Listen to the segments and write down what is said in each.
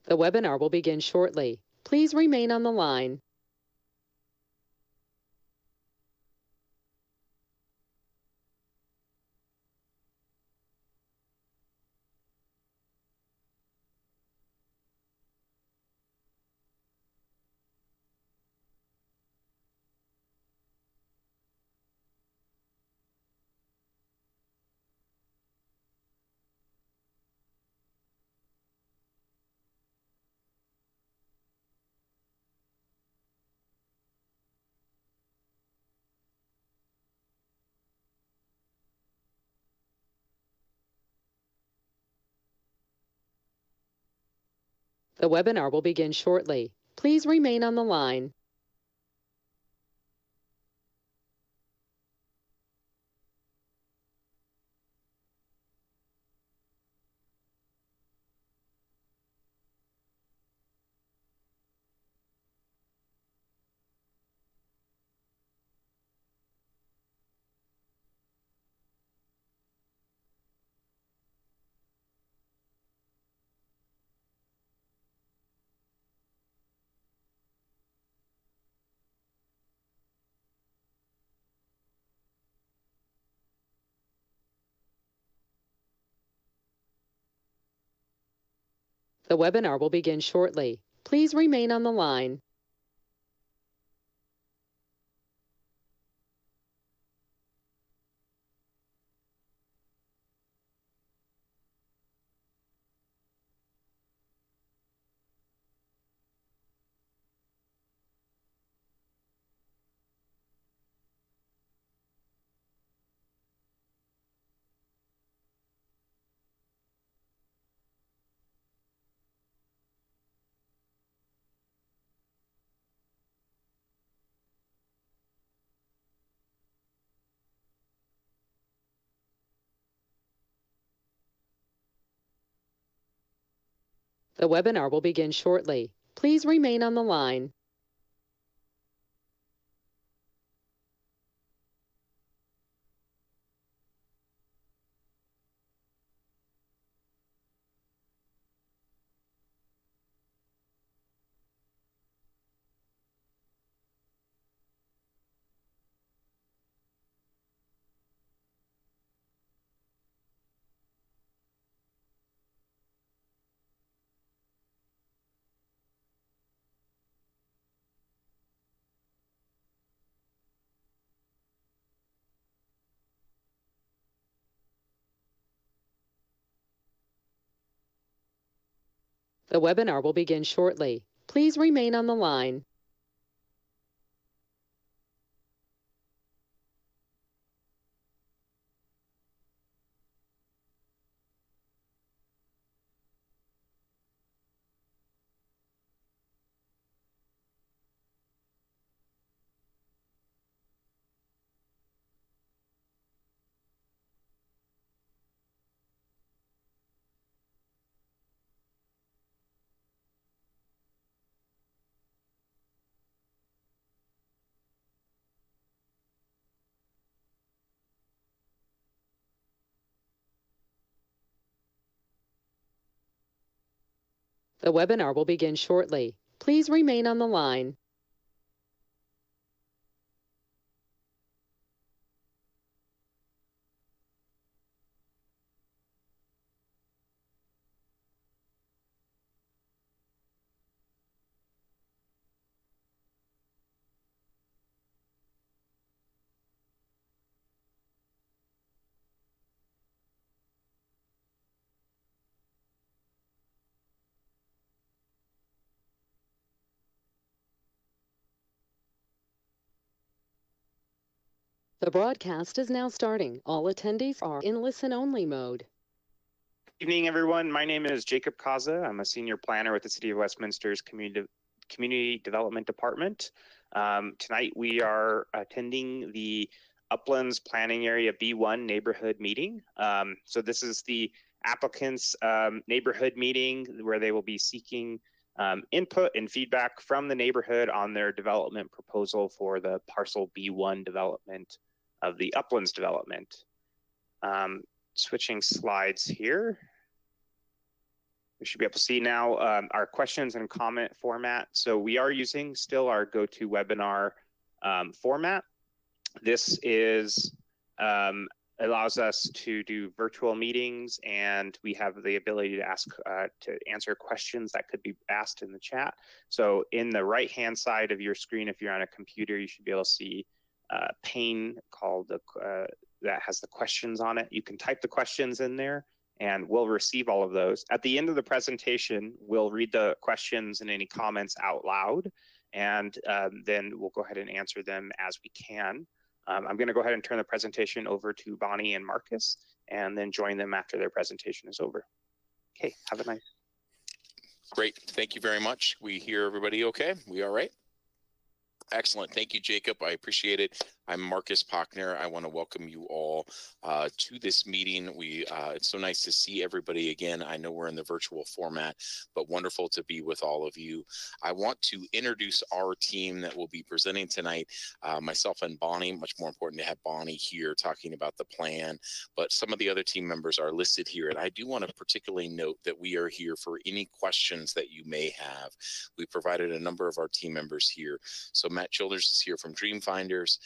The webinar will begin shortly. Please remain on the line. The webinar will begin shortly. Please remain on the line. The webinar will begin shortly. Please remain on the line. The webinar will begin shortly. Please remain on the line. The webinar will begin shortly. Please remain on the line. The webinar will begin shortly. Please remain on the line. The broadcast is now starting. All attendees are in listen-only mode. Good evening, everyone. My name is Jacob Kaza. I'm a senior planner with the City of Westminster's Community Development Department. Tonight we are attending the Uplands Planning Area B-1 neighborhood meeting. So this is the applicants' neighborhood meeting where they will be seeking input and feedback from the neighborhood on their development proposal for the Parcel B-1 development of the Uplands development. Switching slides here. We should be able to see now our questions and comment format. So we are using still our GoToWebinar format. This is allows us to do virtual meetings, and we have the ability to answer questions that could be asked in the chat. So in the right-hand side of your screen, if you're on a computer, you should be able to see a pane called that has the questions on it. You can type the questions in there, and we'll receive all of those. At the end of the presentation, we'll read the questions and any comments out loud, and then we'll go ahead and answer them as we can. I'm going to go ahead and turn the presentation over to Bonnie and Marcus, and then join them after their presentation is over. Okay, have a nice. Great, thank you very much. We hear everybody okay? We all right? Excellent. Thank you, Jacob. I appreciate it. I'm Marcus Pochner. I want to welcome you all to this meeting. It's so nice to see everybody again. I know we're in the virtual format, but wonderful to be with all of you. I want to introduce our team that will be presenting tonight. Myself and Bonnie, much more important to have Bonnie here talking about the plan, but some of the other team members are listed here. And I do want to particularly note that we are here for any questions that you may have. We provided a number of our team members here. So Matt Childers is here from Dreamfinders.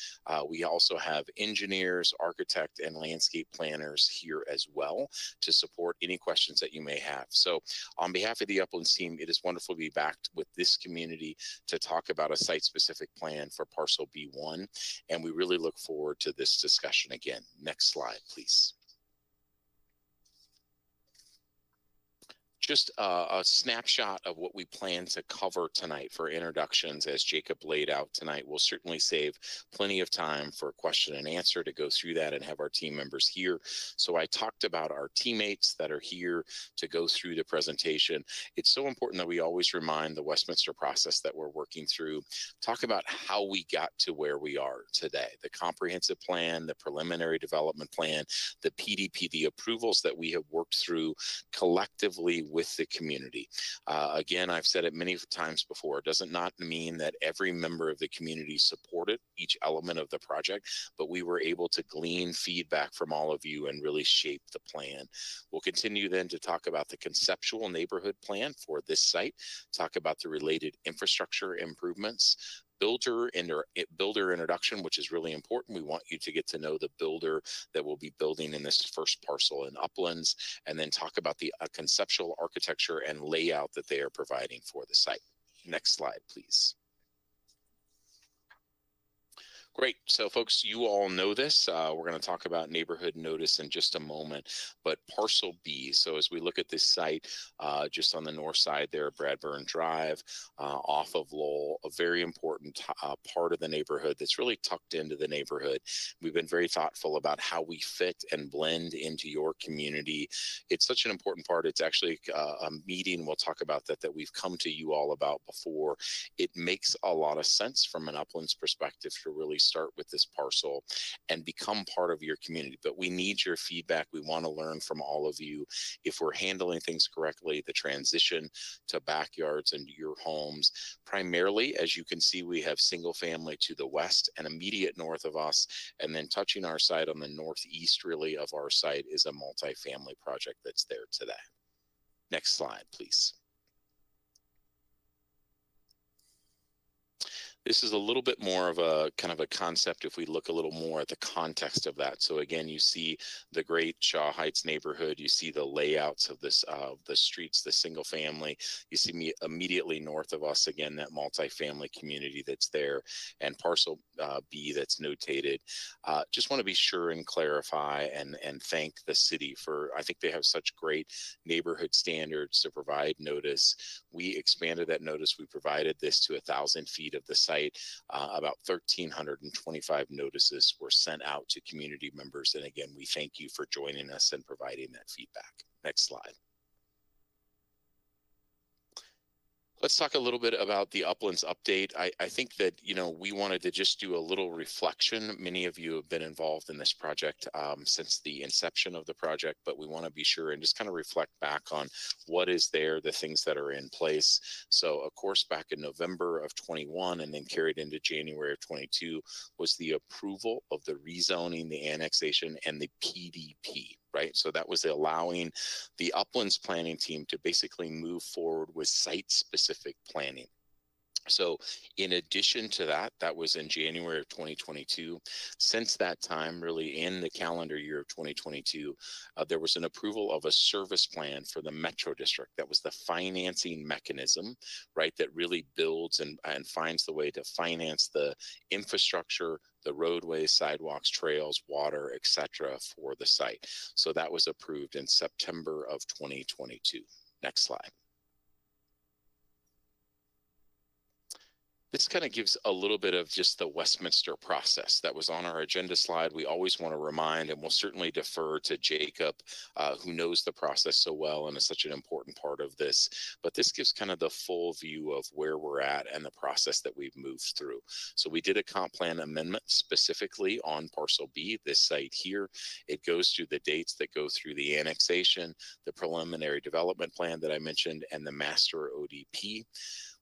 We also have engineers, architect, and landscape planners here as well to support any questions that you may have. So on behalf of the Uplands team, it is wonderful to be back with this community to talk about a site-specific plan for Parcel B-1, and we really look forward to this discussion again. Next slide, please. Just a snapshot of what we plan to cover tonight for introductions as Jacob laid out tonight. We'll certainly save plenty of time for question and answer to go through that and have our team members here. So I talked about our teammates that are here to go through the presentation. It's so important that we always remind the Westminster process that we're working through, talk about how we got to where we are today, the comprehensive plan, the preliminary development plan, the PDP, the approvals that we have worked through collectively with the community. Again, I've said it many times before, it doesn't not mean that every member of the community supported each element of the project, but we were able to glean feedback from all of you and really shape the plan. We'll continue then to talk about the conceptual neighborhood plan for this site, talk about the related infrastructure improvements, builder introduction, which is really important. We want you to get to know the builder that will be building in this first parcel in Uplands, and then talk about the conceptual architecture and layout that they are providing for the site. Next slide, please. Great. So folks, you all know this. We're going to talk about neighborhood notice in just a moment, but Parcel B. So as we look at this site, just on the north side there, Bradburn Drive, off of Lowell, a very important part of the neighborhood that's really tucked into the neighborhood. We've been very thoughtful about how we fit and blend into your community. It's such an important part. It's actually a meeting, we'll talk about that we've come to you all about before. It makes a lot of sense from an Uplands perspective to really start with this parcel and become part of your community. But we need your feedback. We want to learn from all of you if we're handling things correctly, the transition to backyards and your homes. Primarily, as you can see, we have single family to the west and immediate north of us, and then touching our site on the northeast really of our site is a multifamily project that's there today. Next slide, please. This is a little bit more of a kind of a concept if we look a little more at the context of that. So again, you see the great Shaw Heights neighborhood. You see the layouts of this, the streets, the single family. You see me immediately north of us, again, that multifamily community that's there, and Parcel B that's notated. Just want to be sure and clarify and thank the city for, I think they have such great neighborhood standards to provide notice. We expanded that notice. We provided this to 1,000 feet of the site. About 1,325 notices were sent out to community members. And again, we thank you for joining us and providing that feedback. Next slide. Let's talk a little bit about the Uplands update. I think that, you know, we wanted to just do a little reflection. Many of you have been involved in this project since the inception of the project, but we want to be sure and just kind of reflect back on what is there, the things that are in place. So, of course, back in November of 21 and then carried into January of 22 was the approval of the rezoning, the annexation, and the PDP. right? So that was allowing the Uplands planning team to basically move forward with site-specific planning. So in addition to that, that was in January of 2022. Since that time, really in the calendar year of 2022, there was an approval of a service plan for the Metro District. That was the financing mechanism, right, that really builds and finds the way to finance the infrastructure, the roadways, sidewalks, trails, water, etc. for the site. So that was approved in September of 2022. Next slide. This kind of gives a little bit of just the Westminster process that was on our agenda slide. We always want to remind, and we'll certainly defer to Jacob, who knows the process so well and is such an important part of this. But this gives kind of the full view of where we're at and the process that we've moved through. So we did a comp plan amendment specifically on Parcel B, this site here. It goes through the dates that go through the annexation, the preliminary development plan that I mentioned, and the master ODP.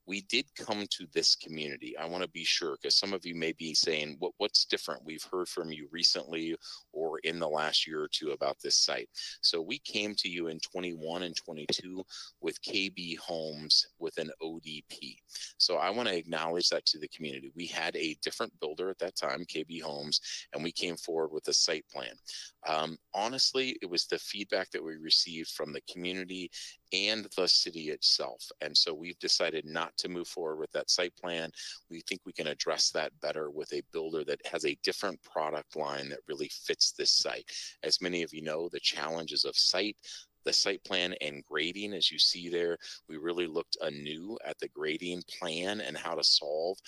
We did come to this community. I want to be sure, because some of you may be saying, what's different? We've heard from you recently or in the last year or two about this site. So we came to you in 21 and 22 with KB Homes with an ODP. So I want to acknowledge that to the community. We had a different builder at that time, KB Homes, and we came forward with a site plan. Honestly, it was the feedback that we received from the community and the city itself. And so we've decided not to move forward with that site plan. We think we can address that better with a builder that has a different product line that really fits this site. As many of you know, the challenges of the site plan and grading, as you see there, we really looked anew at the grading plan and how to solve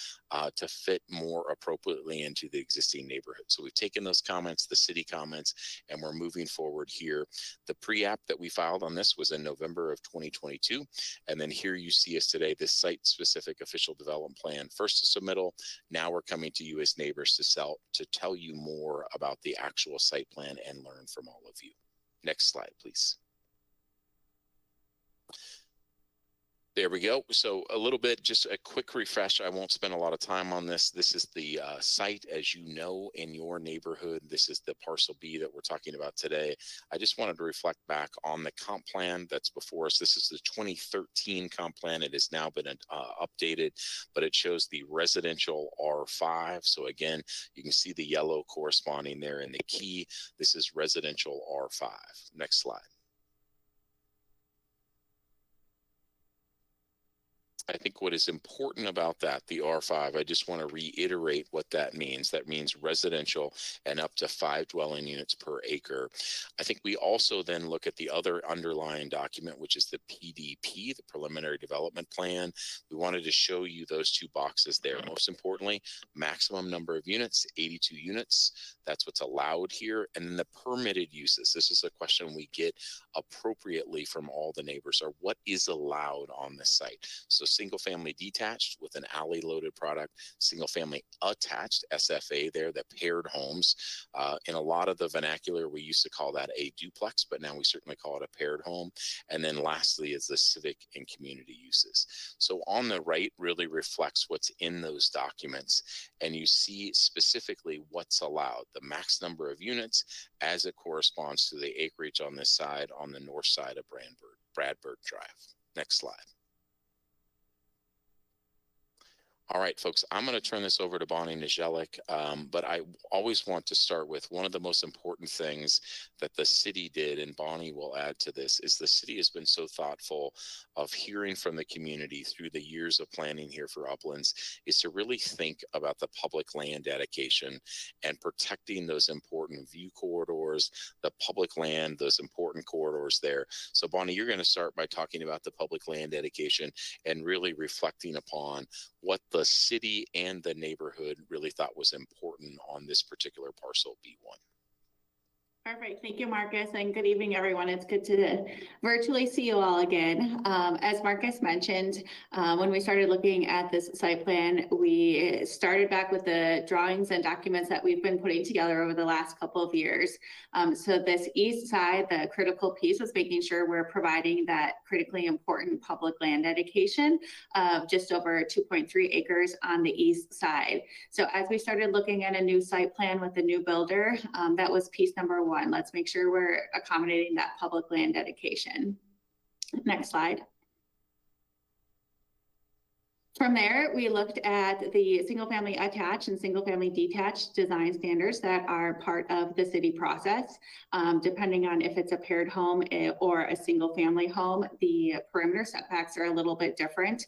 to fit more appropriately into the existing neighborhood. So we've taken those comments, the city comments, and we're moving forward here. The pre-app that we filed on this was in November of 2022. And then here you see us today, this site-specific official development plan, first submittal. Now we're coming to you as neighbors to tell you more about the actual site plan and learn from all of you. Next slide, please. There we go. So a little bit, just a quick refresh. I won't spend a lot of time on this. This is the site, as you know, in your neighborhood. This is the Parcel B that we're talking about today. I just wanted to reflect back on the comp plan that's before us. This is the 2013 comp plan. It has now been updated, but it shows the residential R5. So again, you can see the yellow corresponding there in the key. This is residential R5. Next slide. I think what is important about that, the R5, I just want to reiterate what that means. That means residential and up to 5 dwelling units per acre. I think we also then look at the other underlying document, which is the PDP, the Preliminary Development Plan. We wanted to show you those two boxes there. Most importantly, maximum number of units, 82 units. That's what's allowed here. And then the permitted uses. This is a question we get appropriately from all the neighbors, are what is allowed on the site. So single family detached with an alley loaded product, single family attached, SFA there, the paired homes. In a lot of the vernacular, we used to call that a duplex, but now we certainly call it a paired home. And then lastly is the civic and community uses. So on the right really reflects what's in those documents. And you see specifically what's allowed, the max number of units as it corresponds to the acreage on this side, on the north side of Bradford Drive. Next slide. All right, folks, I'm going to turn this over to Bonnie Nijelik, but I always want to start with one of the most important things that the city did, and Bonnie will add to this, is the city has been so thoughtful of hearing from the community through the years of planning here for Uplands, is to really think about the public land dedication and protecting those important view corridors, the public land, those important corridors there. So Bonnie, you're going to start by talking about the public land dedication and really reflecting upon what the city and the neighborhood really thought was important on this particular parcel B1. Perfect. Thank you, Marcus, and good evening, everyone. It's good to virtually see you all again. As Marcus mentioned, when we started looking at this site plan, we started back with the drawings and documents that we've been putting together over the last couple of years. So this east side, the critical piece was making sure we're providing that critically important public land dedication of just over 2.3 acres on the east side. So as we started looking at a new site plan with the new builder, that was piece number 1. B-1. Let's make sure we're accommodating that public land dedication. Next slide. From there, we looked at the single family attached and single family detached design standards that are part of the city process. Depending on if it's a paired home or a single family home, the perimeter setbacks are a little bit different.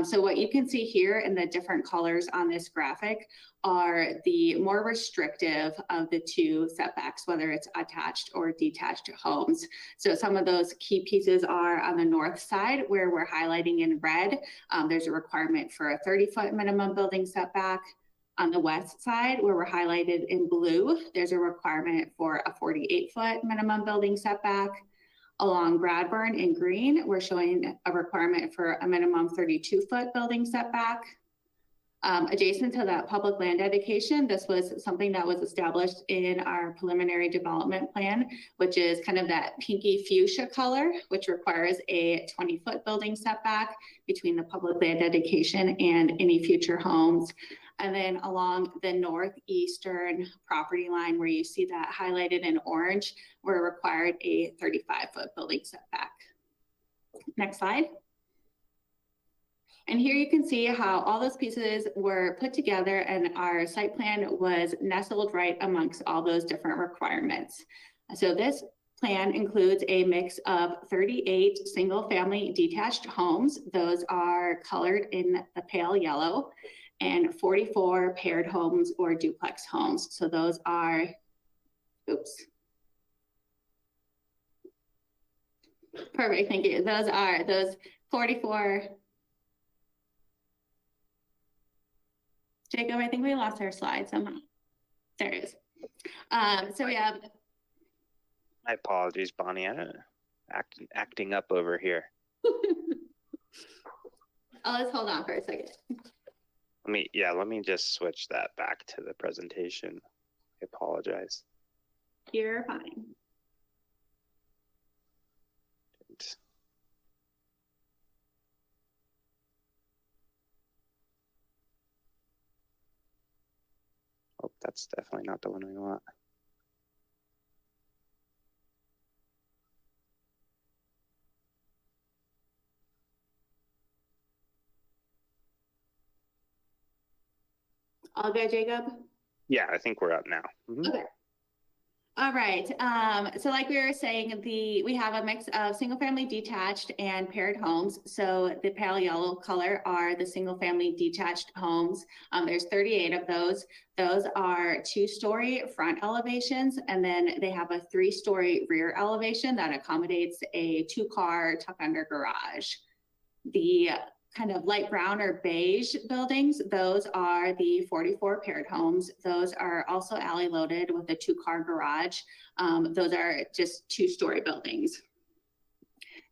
So what you can see here in the different colors on this graphic are the more restrictive of the two setbacks, whether it's attached or detached homes. So some of those key pieces are on the north side where we're highlighting in red. There's a requirement for a 30-foot minimum building setback. On the west side, where we're highlighted in blue, there's a requirement for a 48-foot minimum building setback. Along Bradburn in green, we're showing a requirement for a minimum 32-foot building setback. Adjacent to that public land dedication, this was something that was established in our preliminary development plan, which is kind of that pinky fuchsia color, which requires a 20-foot building setback between the public land dedication and any future homes. And then along the northeastern property line where you see that highlighted in orange, we're required a 35-foot building setback. Next slide. And here you can see how all those pieces were put together and our site plan was nestled right amongst all those different requirements. So this plan includes a mix of 38 single family detached homes. Those are colored in the pale yellow, and 44 paired homes or duplex homes. So those are, oops. Perfect, thank you. Those 44. Jacob, I think we lost our slide somehow. There it is. So we have. My apologies, Bonnie. Acting up over here. Let's hold on for a second. Let me just switch that back to the presentation. I apologize. You're fine. Oh, that's definitely not the one we want. All good, Jacob? Yeah, I think we're up now. Mm-hmm. Okay. All right. So like we were saying, we have a mix of single family detached and paired homes. So the pale yellow color are the single family detached homes. There's 38 of those. Those are 2-story front elevations, and then they have a 3-story rear elevation that accommodates a 2-car tuck under garage. The kind of light brown or beige buildings, those are the 44 paired homes. Those are also alley loaded with a 2-car garage. Those are just 2-story buildings.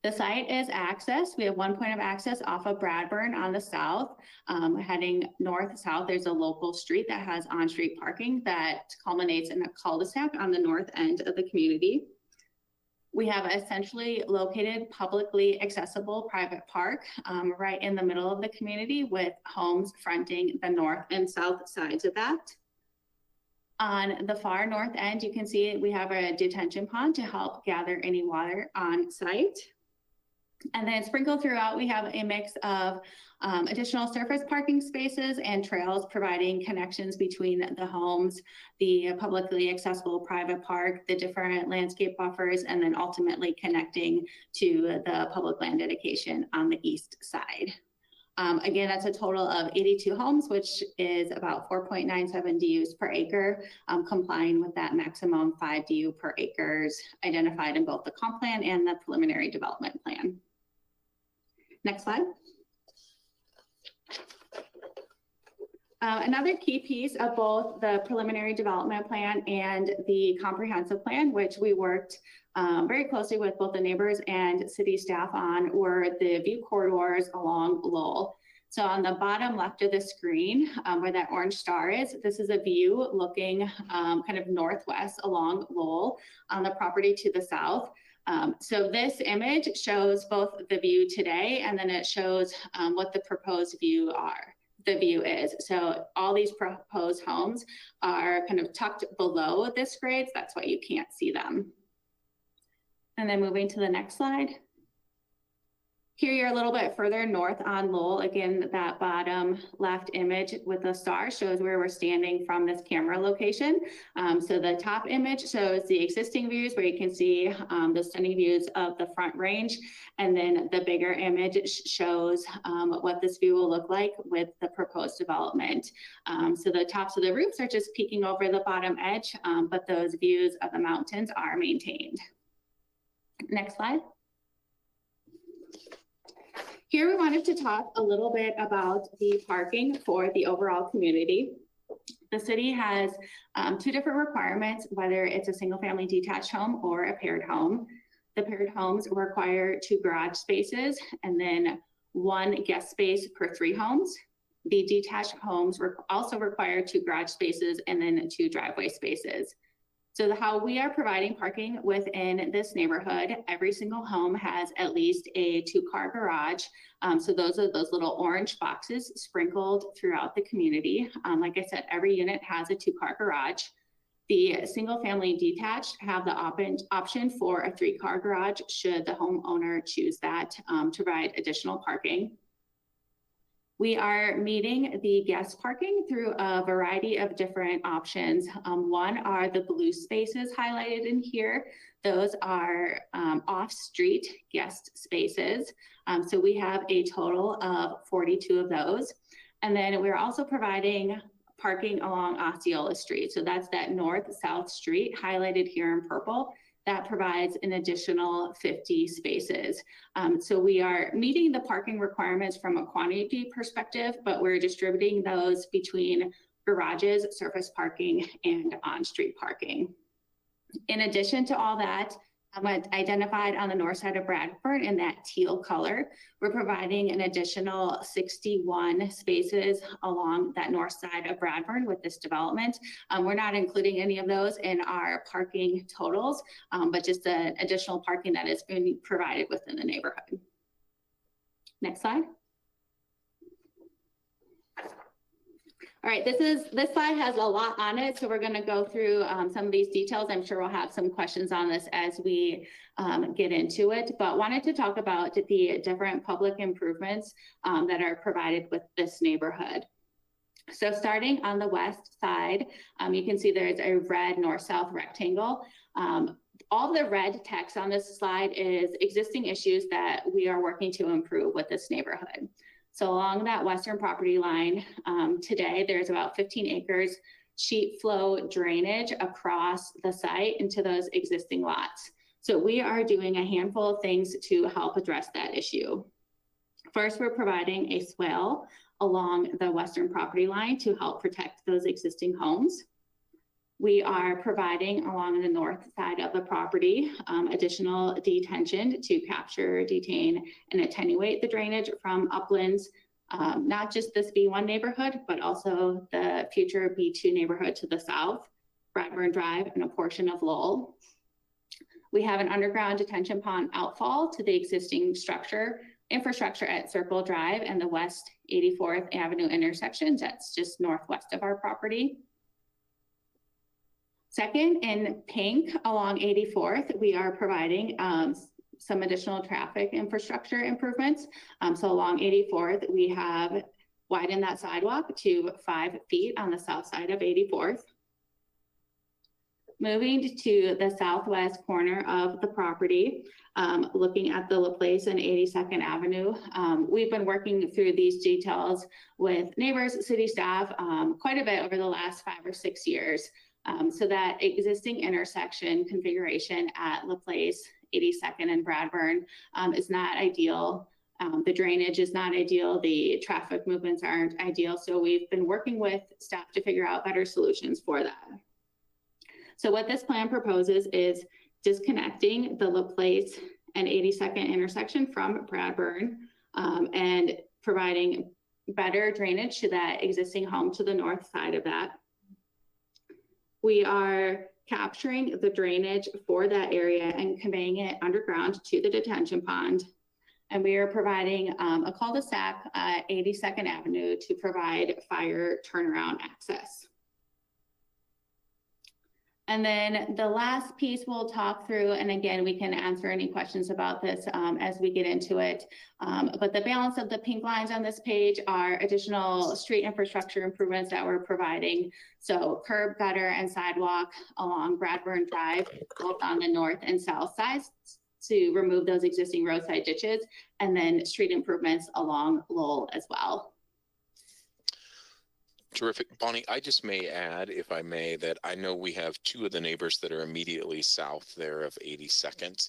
The site is access. We have one point of access off of Bradburn on the south. Heading north-south, there's a local street that has on-street parking that culminates in a cul-de-sac on the north end of the community. We have a centrally located, publicly accessible private park right in the middle of the community with homes fronting the north and south sides of that. On the far north end, you can see we have a detention pond to help gather any water on site. And then sprinkled throughout, we have a mix of additional surface parking spaces and trails providing connections between the homes, the publicly accessible private park, the different landscape buffers, and then ultimately connecting to the public land dedication on the east side. Again, that's a total of 82 homes, which is about 4.97 DUs per acre, complying with that maximum 5 DU per acres identified in both the comp plan and the preliminary development plan. Next slide. Another key piece of both the preliminary development plan and the comprehensive plan, which we worked very closely with both the neighbors and city staff on, were the view corridors along Lowell. So on the bottom left of the screen, where that orange star is, this is a view looking kind of northwest along Lowell on the property to the south. So this image shows both the view today, and then it shows what the proposed view are. the view is. So all these proposed homes are kind of tucked below this grade, so that's why you can't see them. And then moving to the next slide. Here you're a little bit further north on Lowell. Again, that bottom left image with the star shows where we're standing from this camera location. So the top image shows the existing views where you can see the stunning views of the front range. And then the bigger image shows what this view will look like with the proposed development. So the tops of the roofs are just peeking over the bottom edge, but those views of the mountains are maintained. Next slide. Here we wanted to talk a little bit about the parking for the overall community. The city has two different requirements, whether it's a single family detached home or a paired home. The paired homes require 2 garage spaces and then 1 guest space per 3 homes. The detached homes also require 2 garage spaces and then 2 driveway spaces. So how we are providing parking within this neighborhood, every single home has at least a 2-car garage. So those are those little orange boxes sprinkled throughout the community. Like I said, every unit has a 2-car garage. The single family detached have the option for a 3-car garage should the homeowner choose that to provide additional parking. We are meeting the guest parking through a variety of different options. One are the blue spaces highlighted in here. Those are off-street guest spaces. So we have a total of 42 of those. And then we're also providing parking along Osceola Street. So that's that north-south street highlighted here in purple. That provides an additional 50 spaces. So we are meeting the parking requirements from a quantity perspective, but we're distributing those between garages, surface parking, and on-street parking. In addition to all that, identified on the north side of Bradford in that teal color, we're providing an additional 61 spaces along that north side of Bradford with this development. We're not including any of those in our parking totals, but just an additional parking that is being provided within the neighborhood. Next slide. All right, this slide has a lot on it, so we're going to go through some of these details. I'm sure we'll have some questions on this as we get into it, but wanted to talk about the different public improvements that are provided with this neighborhood. So starting on the west side, you can see there's a red north-south rectangle. All the red text on this slide is existing issues that we are working to improve with this neighborhood. So along that western property line, today there's about 15 acres sheet flow drainage across the site into those existing lots. So we are doing a handful of things to help address that issue. First, we're providing a swale along the western property line to help protect those existing homes. We are providing along the north side of the property additional detention to capture, detain, and attenuate the drainage from Uplands, not just this B-1 neighborhood, but also the future B-2 neighborhood to the south, Bradburn Drive, and a portion of Lowell. We have an underground detention pond outfall to the existing infrastructure at Circle Drive and the West 84th Avenue intersections. That's just northwest of our property. Second, in pink along 84th, we are providing some additional traffic infrastructure improvements. So along 84th, we have widened that sidewalk to 5 feet on the south side of 84th. Moving to the southwest corner of the property, looking at the LaPlace and 82nd Avenue, we've been working through these details with neighbors, city staff, quite a bit over the last 5 or 6 years. So that existing intersection configuration at LaPlace, 82nd and Bradburn is not ideal. The drainage is not ideal. The traffic movements aren't ideal. So we've been working with staff to figure out better solutions for that. So what this plan proposes is disconnecting the LaPlace and 82nd intersection from Bradburn and providing better drainage to that existing home to the north side of that. We are capturing the drainage for that area and conveying it underground to the detention pond. And we are providing a cul-de-sac at 82nd Avenue to provide fire turnaround access. And then the last piece we'll talk through, and again, we can answer any questions about this as we get into it. But the balance of the pink lines on this page are additional street infrastructure improvements that we're providing. So curb, gutter, and sidewalk along Bradburn Drive, both on the north and south sides, to remove those existing roadside ditches, and then street improvements along Lowell as well. Terrific. Bonnie, I just may add, if I may, that I know we have two of the neighbors that are immediately south there of 82nd.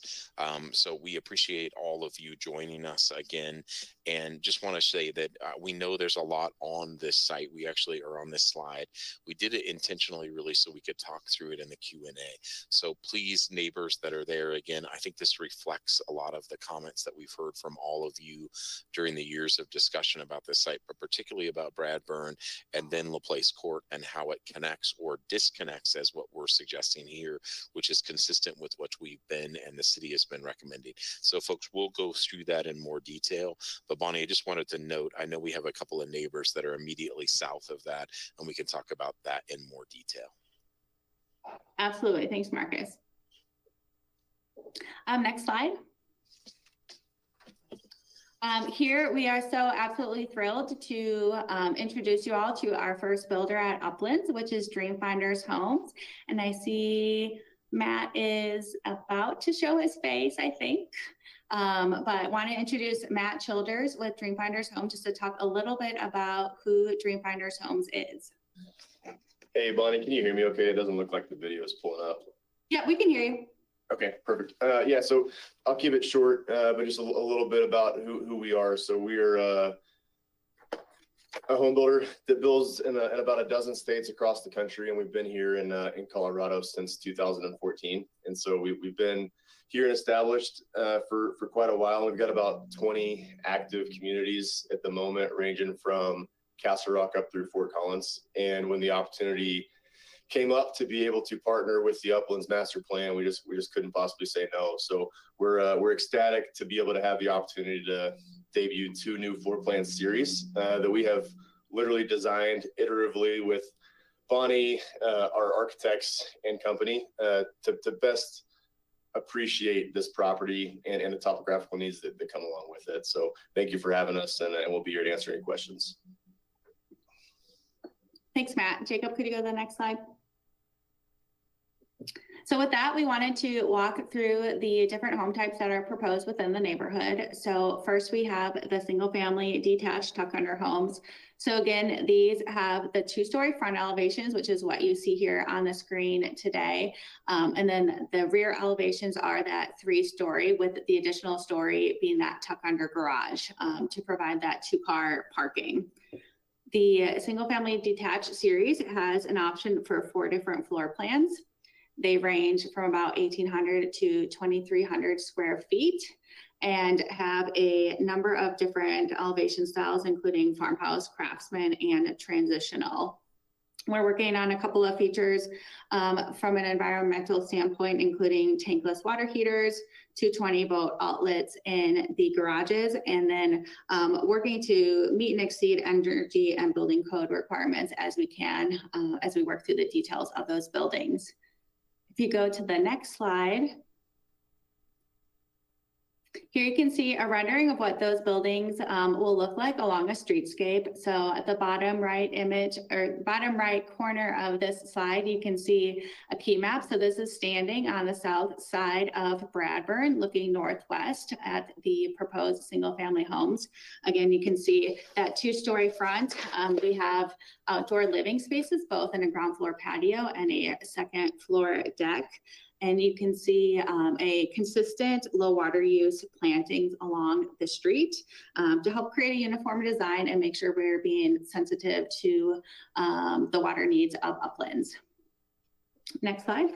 So we appreciate all of you joining us again. And just want to say that we know there's a lot on this site. We actually are on this slide. We did it intentionally really so we could talk through it in the Q&A. So please, neighbors that are there, again, I think this reflects a lot of the comments that we've heard from all of you during the years of discussion about this site, but particularly about Bradburn and then LaPlace Court and how it connects or disconnects as what we're suggesting here, which is consistent with what we've been and the city has been recommending. So folks, we'll go through that in more detail. But Bonnie, I just wanted to note, I know we have a couple of neighbors that are immediately south of that, and we can talk about that in more detail. Absolutely. Thanks, Marcus. Next slide. Here we are so absolutely thrilled to introduce you all to our first builder at Uplands, which is Dreamfinders Homes. And I see Matt is about to show his face, I think. But I want to introduce Matt Childers with Dreamfinders Homes just to talk a little bit about who Dreamfinders Homes is. Hey, Bonnie, can you hear me okay? It doesn't look like the video is pulling up. Yeah, we can hear you. Okay, perfect. Yeah, so I'll keep it short, but just a little bit about who we are. So we're a home builder that builds in about a dozen states across the country, and we've been here in Colorado since 2014. And so we've been here and established for quite a while. We've got about 20 active communities at the moment, ranging from Castle Rock up through Fort Collins. And when the opportunity came up to be able to partner with the Uplands master plan, we just couldn't possibly say no. So we're ecstatic to be able to have the opportunity to debut 2 new floor plan series that we have literally designed iteratively with Bonnie, our architects and company, to best appreciate this property and the topographical needs that come along with it. So thank you for having us, and we'll be here to answer any questions. Thanks, Matt. Jacob, could you go to the next slide? So with that, we wanted to walk through the different home types that are proposed within the neighborhood. So first we have the single family detached tuck under homes. So again, these have the 2-story front elevations, which is what you see here on the screen today. And then the rear elevations are that 3-story with the additional story being that tuck under garage to provide that 2-car parking. The single family detached series has an option for 4 different floor plans. They range from about 1,800 to 2,300 square feet and have a number of different elevation styles, including farmhouse, craftsman, and transitional. We're working on a couple of features from an environmental standpoint, including tankless water heaters, 220-volt outlets in the garages, and then working to meet and exceed energy and building code requirements as we can as we work through the details of those buildings. If you go to the next slide, here you can see a rendering of what those buildings will look like along a streetscape. So at the bottom right image or bottom right corner of this slide, you can see a key map. So this is standing on the south side of Bradburn, looking northwest at the proposed single family homes. Again, you can see that 2-story front. We have outdoor living spaces, both in a ground floor patio and a 2nd floor deck. And you can see a consistent low water use plantings along the street to help create a uniform design and make sure we're being sensitive to the water needs of Uplands. Next slide.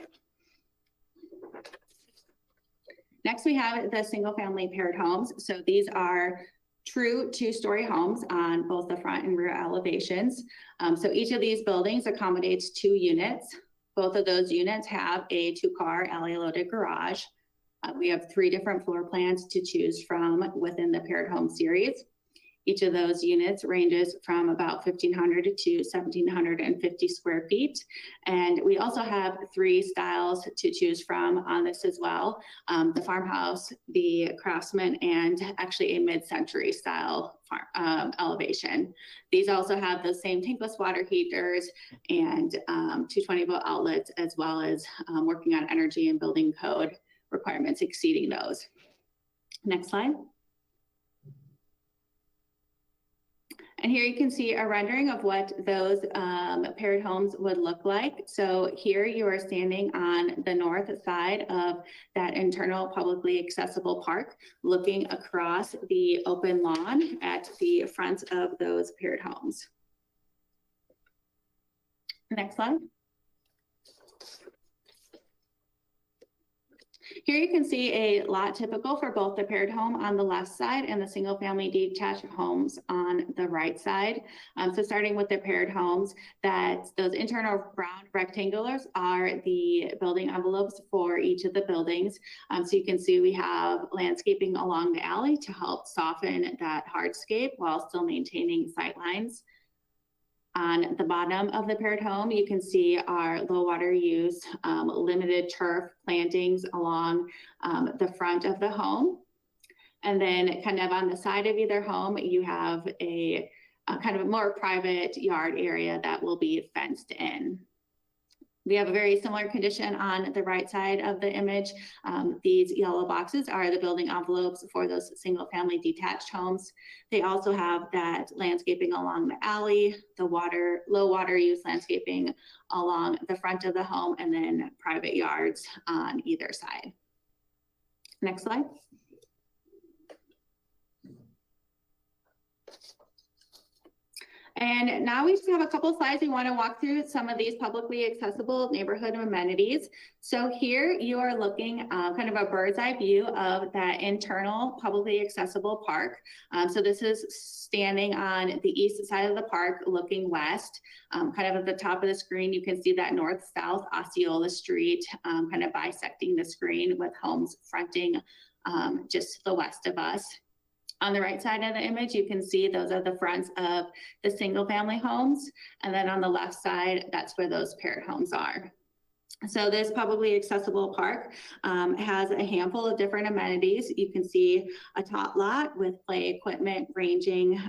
Next, we have the single family paired homes. So these are true 2-story homes on both the front and rear elevations. So each of these buildings accommodates 2 units. Both of those units have a 2-car alley loaded garage. We have 3 different floor plans to choose from within the paired home series. Each of those units ranges from about 1,500 to 1,750 square feet. And we also have 3 styles to choose from on this as well. The farmhouse, the craftsman, and actually a mid-century style elevation. These also have the same tankless water heaters and 220-volt outlets, as well as working on energy and building code requirements exceeding those. Next slide. And here you can see a rendering of what those paired homes would look like. So here you are standing on the north side of that internal publicly accessible park, looking across the open lawn at the front of those paired homes. Next slide. Here you can see a lot typical for both the paired home on the left side and the single family detached homes on the right side. So starting with the paired homes, that those internal round rectangulars are the building envelopes for each of the buildings. So you can see we have landscaping along the alley to help soften that hardscape while still maintaining sight lines. On the bottom of the paired home, you can see our low water use, limited turf plantings along the front of the home. And then kind of on the side of either home, you have a kind of a more private yard area that will be fenced in. We have a very similar condition on the right side of the image. These yellow boxes are the building envelopes for those single family detached homes. They also have that landscaping along the alley, the low water use landscaping along the front of the home, and then private yards on either side. Next slide. And now we just have a couple slides. We want to walk through some of these publicly accessible neighborhood amenities. So here you are looking kind of a bird's eye view of that internal publicly accessible park. So this is standing on the east side of the park looking west. Kind of at the top of the screen, you can see that north-south Osceola Street kind of bisecting the screen with homes fronting just to the west of us. On the right side of the image, you can see those are the fronts of the single family homes. And then on the left side, that's where those paired homes are. So this publicly accessible park has a handful of different amenities. You can see a tot lot with play equipment ranging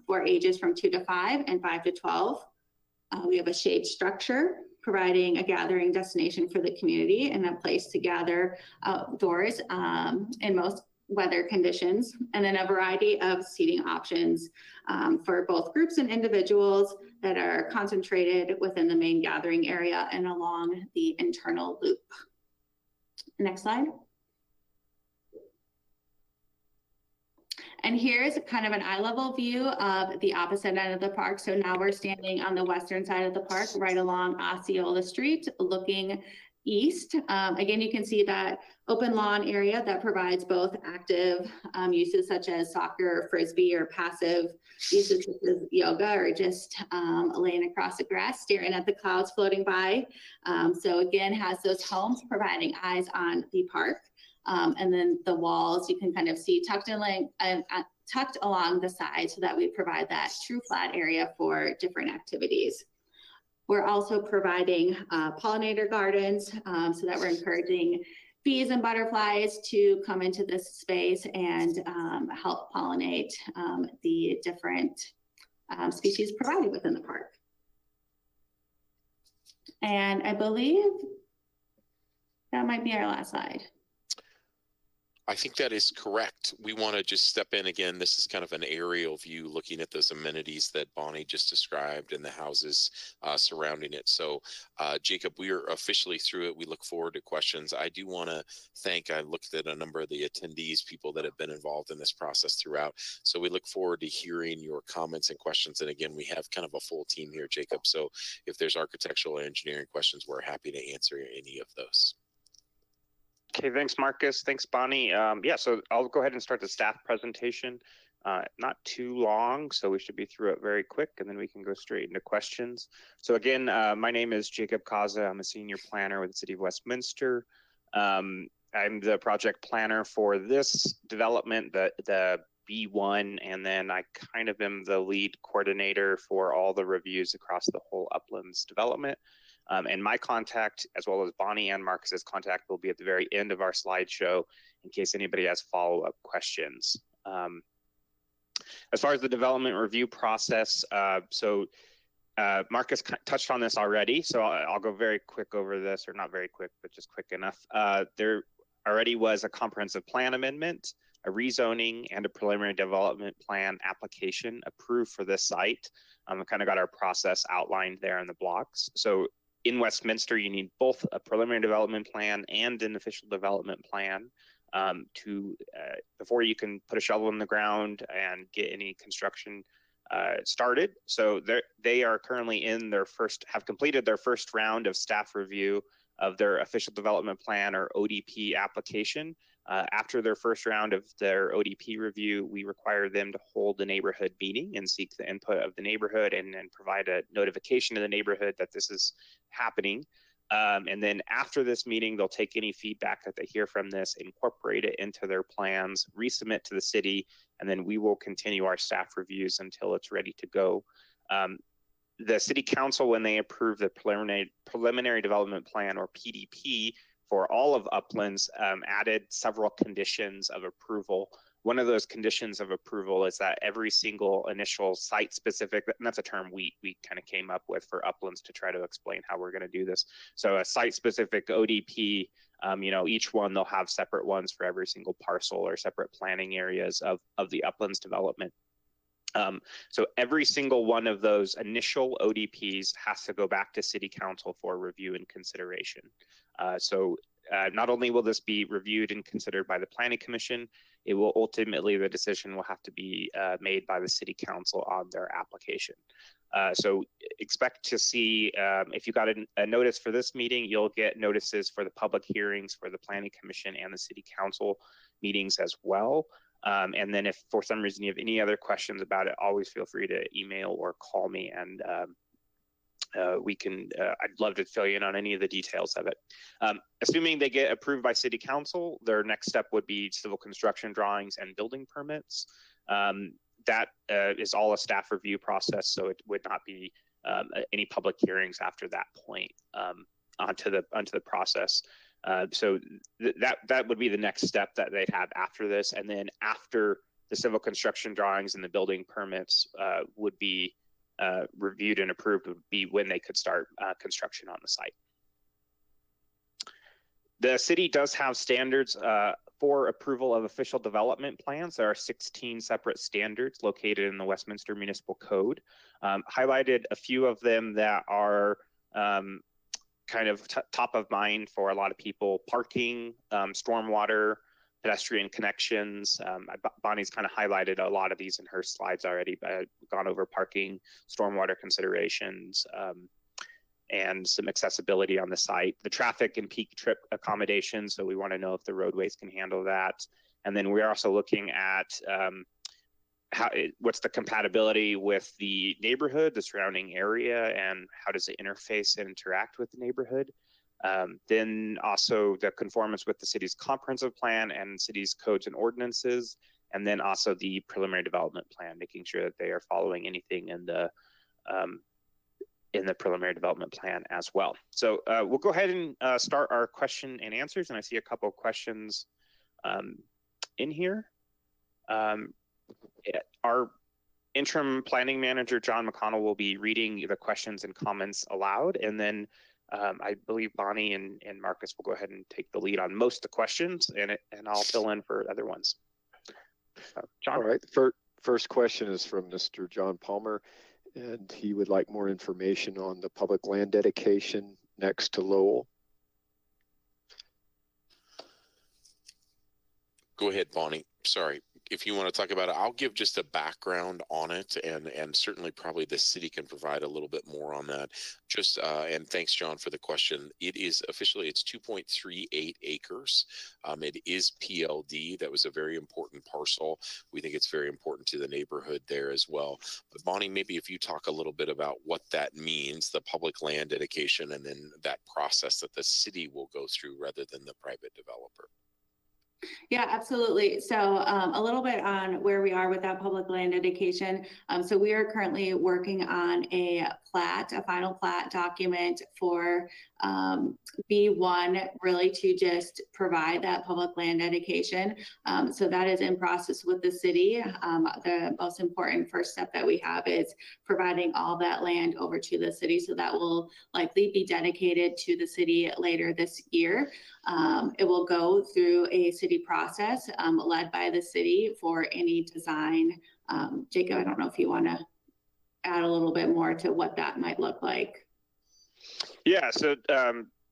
for ages from 2 to 5 and 5 to 12. We have a shade structure providing a gathering destination for the community and a place to gather outdoors in most weather conditions, and then a variety of seating options for both groups and individuals that are concentrated within the main gathering area and along the internal loop. Next slide. And here's kind of an eye-level view of the opposite end of the park. So now we're standing on the western side of the park, right along Osceola Street, looking east. Again, you can see that open lawn area that provides both active uses such as soccer, frisbee, or passive uses such as yoga, or just laying across the grass, staring at the clouds floating by. So again, has those homes providing eyes on the park. And then the walls you can kind of see tucked along the side so that we provide that true flat area for different activities. We're also providing pollinator gardens so that we're encouraging bees and butterflies to come into this space and help pollinate the different species provided within the park. And I believe that might be our last slide. I think that is correct. We want to just step in again. This is kind of an aerial view looking at those amenities that Bonnie just described and the houses surrounding it. So Jacob, we are officially through it. We look forward to questions. I do want to thank, I looked at a number of the attendees, people that have been involved in this process throughout. So we look forward to hearing your comments and questions. And again, we have kind of a full team here, Jacob. So if there's architectural and engineering questions, we're happy to answer any of those. Okay, thanks, Marcus. Thanks, Bonnie. Yeah, so I'll go ahead and start the staff presentation. Not too long, so we should be through it very quick, and then we can go straight into questions. So again, my name is Jacob Kaza. I'm a senior planner with the City of Westminster. I'm the project planner for this development, the B-1, and then I kind of am the lead coordinator for all the reviews across the whole Uplands development. And my contact, as well as Bonnie and Marcus's contact, will be at the very end of our slideshow in case anybody has follow-up questions. As far as the development review process, Marcus touched on this already, so I'll go very quick over this, or not very quick, but just quick enough. There already was a comprehensive plan amendment, a rezoning, and a preliminary development plan application approved for this site. We kind of got our process outlined there in the blocks. So in Westminster, you need both a preliminary development plan and an official development plan before you can put a shovel in the ground and get any construction started. So they are currently have completed their first round of staff review of their official development plan, or ODP, application. After their first round of their ODP review, we require them to hold a neighborhood meeting and seek the input of the neighborhood, and then provide a notification to the neighborhood that this is happening. And then after this meeting, they'll take any feedback that they hear from this, incorporate it into their plans, resubmit to the city, and then we will continue our staff reviews until it's ready to go. The city council, when they approve the preliminary development plan, or PDP, for all of Uplands, added several conditions of approval. One of those conditions of approval is that every single initial site-specific, and that's a term we kind of came up with for Uplands to try to explain how we're going to do this. So a site-specific ODP, each one, they'll have separate ones for every single parcel or separate planning areas of the Uplands development. So every single one of those initial ODPs has to go back to City Council for review and consideration. Not only will this be reviewed and considered by the Planning Commission, it will ultimately, the decision will have to be made by the City Council on their application. So expect to see, if you got a notice for this meeting, you'll get notices for the public hearings for the Planning Commission and the City Council meetings as well. And then if for some reason you have any other questions about it, always feel free to email or call me, and I'd love to fill you in on any of the details of it. Assuming they get approved by City Council, their next step would be civil construction drawings and building permits. That is all a staff review process, so it would not be any public hearings after that point onto the process. So that would be the next step that they'd have after this, and then after the civil construction drawings and the building permits would be reviewed and approved, would be when they could start construction on the site. The city does have standards for approval of official development plans. There are 16 separate standards located in the Westminster Municipal Code. Highlighted a few of them that are kind of top of mind for a lot of people: parking, stormwater, pedestrian connections. Bonnie's kind of highlighted a lot of these in her slides already, but I've gone over parking, stormwater considerations, and some accessibility on the site. The traffic and peak trip accommodations, so we want to know if the roadways can handle that. And then we're also looking at what's the compatibility with the neighborhood, the surrounding area, and how does it interface and interact with the neighborhood. Then also the conformance with the city's comprehensive plan and city's codes and ordinances, and then also the preliminary development plan, making sure that they are following anything in the preliminary development plan as well. So we'll go ahead and start our question and answers, and I see a couple of questions in here. Our interim planning manager, John McConnell, will be reading the questions and comments aloud, and then I believe Bonnie and Marcus will go ahead and take the lead on most of the questions, and I'll fill in for other ones. John. All right. First question is from Mr. John Palmer, and he would like more information on the public land dedication next to Lowell. Go ahead, Bonnie. sorry, if you want to talk about it, I'll give just a background on it, and certainly probably the city can provide a little bit more on that. Just and thanks, John, for the question. It is officially, it's 2.38 acres. It is PLD. That was a very important parcel. We think it's very important to the neighborhood there as well. But Bonnie, maybe if you talk a little bit about what that means, the public land dedication, and then that process that the city will go through rather than the private developer. Yeah, absolutely. So a little bit on where we are with that public land dedication. So we are currently working on a final plat document for B-1, really to just provide that public land dedication. So that is in process with the city. The most important first step that we have is providing all that land over to the city. So that will likely be dedicated to the city later this year. It will go through a city process led by the city for any design. Jacob, I don't know if you want to add a little bit more to what that might look like. Yeah, so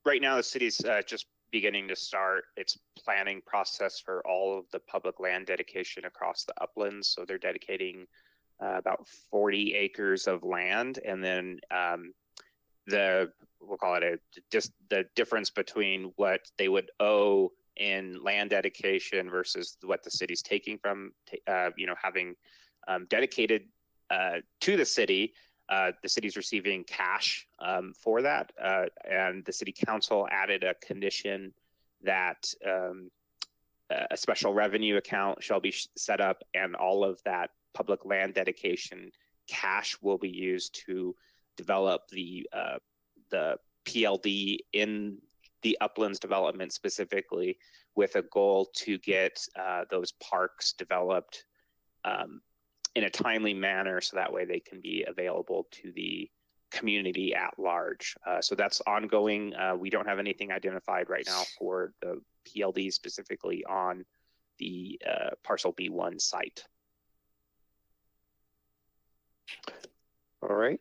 right now the city's just beginning to start its planning process for all of the public land dedication across the Uplands. So they're dedicating about 40 acres of land, and then we'll call it just the difference between what they would owe in land dedication versus what the city's taking from, having dedicated to the city. The city's receiving cash for that, and the city council added a condition that a special revenue account shall be set up, and all of that public land dedication cash will be used to develop the PLD in the Uplands development specifically, with a goal to get those parks developed in a timely manner, so that way they can be available to the community at large. So that's ongoing. We don't have anything identified right now for the PLD specifically on the Parcel B-1 site. All right.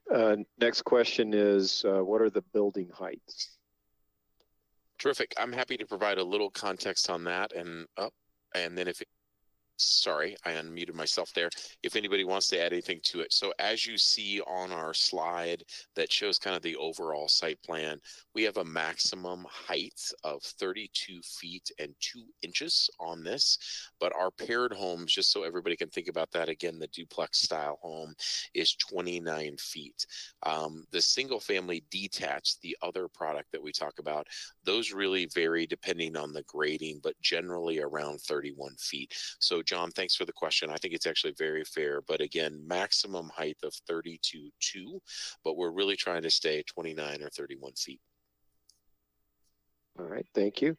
Next question is, what are the building heights? Terrific. I'm happy to provide a little context on that, and then sorry, I unmuted myself there. If anybody wants to add anything to it. So as you see on our slide that shows kind of the overall site plan, we have a maximum height of 32 feet and 2 inches on this. But our paired homes, just so everybody can think about that again, the duplex style home is 29 feet. The single family detached, the other product that we talk about, those really vary depending on the grading, but generally around 31 feet. So John, thanks for the question. I think it's actually very fair, but again, maximum height of 32.2, but we're really trying to stay 29 or 31 feet. All right, thank you.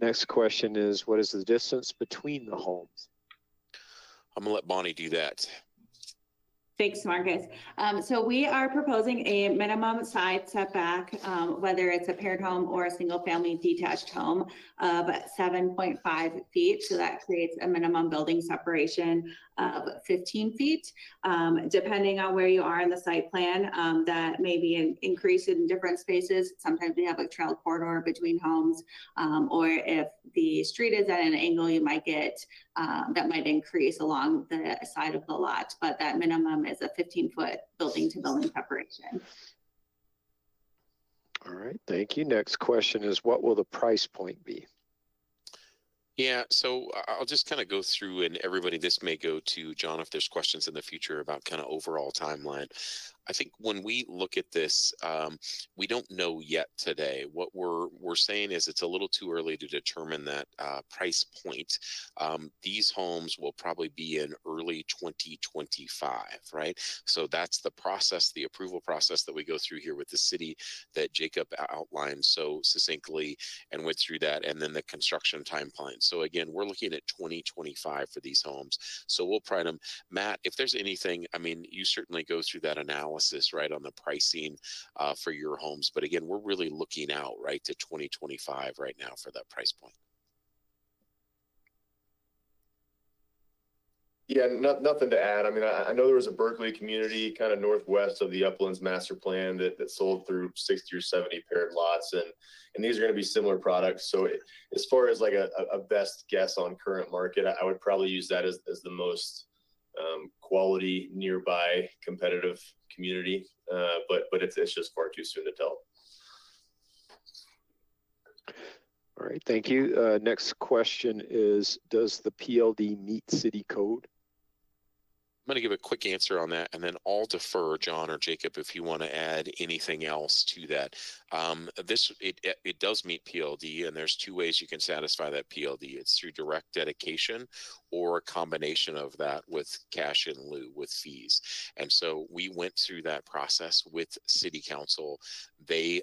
Next question is, what is the distance between the homes? I'm gonna let Bonnie do that. Thanks, Marcus. So we are proposing a minimum side setback, whether it's a paired home or a single family detached home, of 7.5 feet. So that creates a minimum building separation of 15 feet. Depending on where you are in the site plan, that may be increased in different spaces. Sometimes we have a trail corridor between homes, or if the street is at an angle, you might get that might increase along the side of the lot, but that minimum is a 15-foot building to building separation. All right, thank you. Next question is, what will the price point be? Yeah, so I'll just kind of go through, and everybody, this may go to John if there's questions in the future about kind of overall timeline. I think when we look at this, we don't know yet today. What we're saying is it's a little too early to determine that price point. These homes will probably be in early 2025, right? So that's the process, the approval process that we go through here with the city that Jacob outlined so succinctly and went through that, and then the construction timeline. So again, we're looking at 2025 for these homes. So we'll pride them. Matt, if there's anything, I mean, you certainly go through that analysis, right, on the pricing for your homes. But again, we're really looking out, right, to 2025 right now for that price point. Yeah, nothing to add. I mean, I know there was a Berkeley community kind of northwest of the Uplands master plan that sold through 60 or 70 paired lots, and these are going to be similar products. So as far as like a best guess on current market, I would probably use that as the most quality nearby competitive community, but it's just far too soon to tell. All right, thank you. Next question is, does the PLD meet city code? I'm going to give a quick answer on that, and then I'll defer, John or Jacob, if you want to add anything else to that. It does meet PLD, and there's two ways you can satisfy that PLD. It's through direct dedication or a combination of that with cash in lieu, with fees. And so we went through that process with City Council. They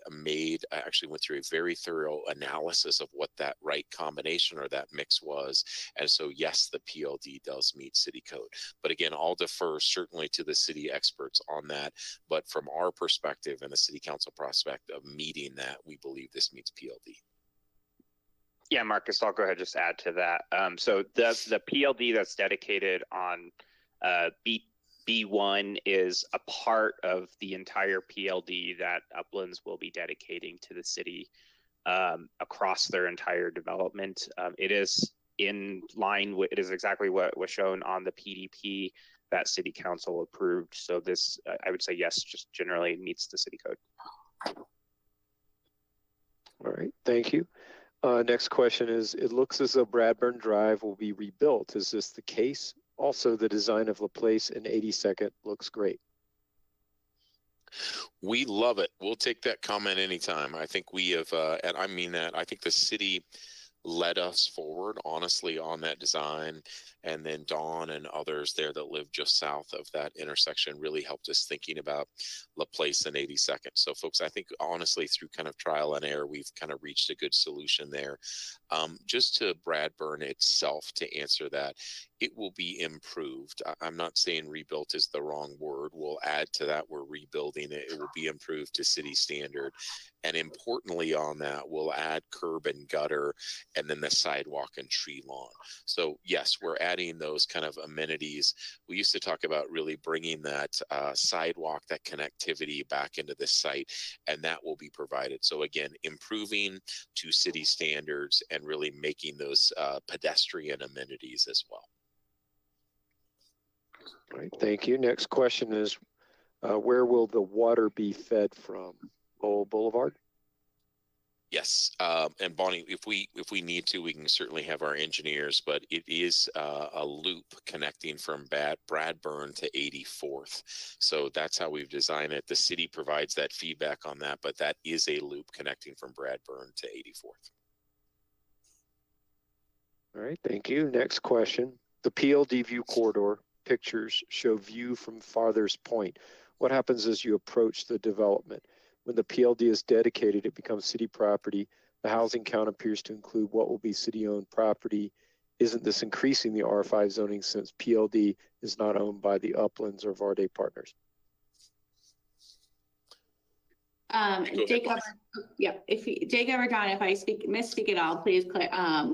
actually went through a very thorough analysis of what that right combination or that mix was. And so, yes, the PLD does meet city code. But again, I'll defer certainly to the city experts on that. But from our perspective and the City Council prospect of meeting that, we believe this meets PLD. Yeah, Marcus, I'll go ahead and just add to that. So the PLD that's dedicated on B-1 is a part of the entire PLD that Uplands will be dedicating to the city across their entire development. It is in line with, it is exactly what was shown on the PDP that City Council approved. So this, I would say, yes, just generally meets the city code. All right, thank you. Next question is, it looks as though Bradburn Drive will be rebuilt. Is this the case? Also, the design of LaPlace and 82nd looks great. We love it. We'll take that comment anytime. I think we have, and I mean that, I think the city led us forward, honestly, on that design. And then Dawn and others there that live just south of that intersection really helped us thinking about LaPlace and 82nd. So folks, I think honestly through kind of trial and error, we've kind of reached a good solution there. Just to Bradburn itself, to answer that, it will be improved. I'm not saying rebuilt is the wrong word. We'll add to that, we're rebuilding it. It will be improved to city standard. And importantly on that, we'll add curb and gutter and then the sidewalk and tree lawn. So yes, we're adding those kind of amenities. We used to talk about really bringing that sidewalk, that connectivity back into the site, and that will be provided. So again, improving to city standards and really making those pedestrian amenities as well. All right, thank you. Next question is, where will the water be fed from? Lowell Boulevard? Yes, and Bonnie, if we need to, we can certainly have our engineers, but it is a loop connecting from Bradburn to 84th. So that's how we've designed it. The city provides that feedback on that, but that is a loop connecting from Bradburn to 84th. All right, thank you. Next question. The PLD view corridor pictures show view from farthest point. What happens as you approach the development? When the PLD is dedicated, it becomes city property. The housing count appears to include what will be city-owned property. Isn't this increasing the R5 zoning since PLD is not owned by the Uplands or Varde partners? Jacob, yeah, Jacob or Don, if I misspeak at all, please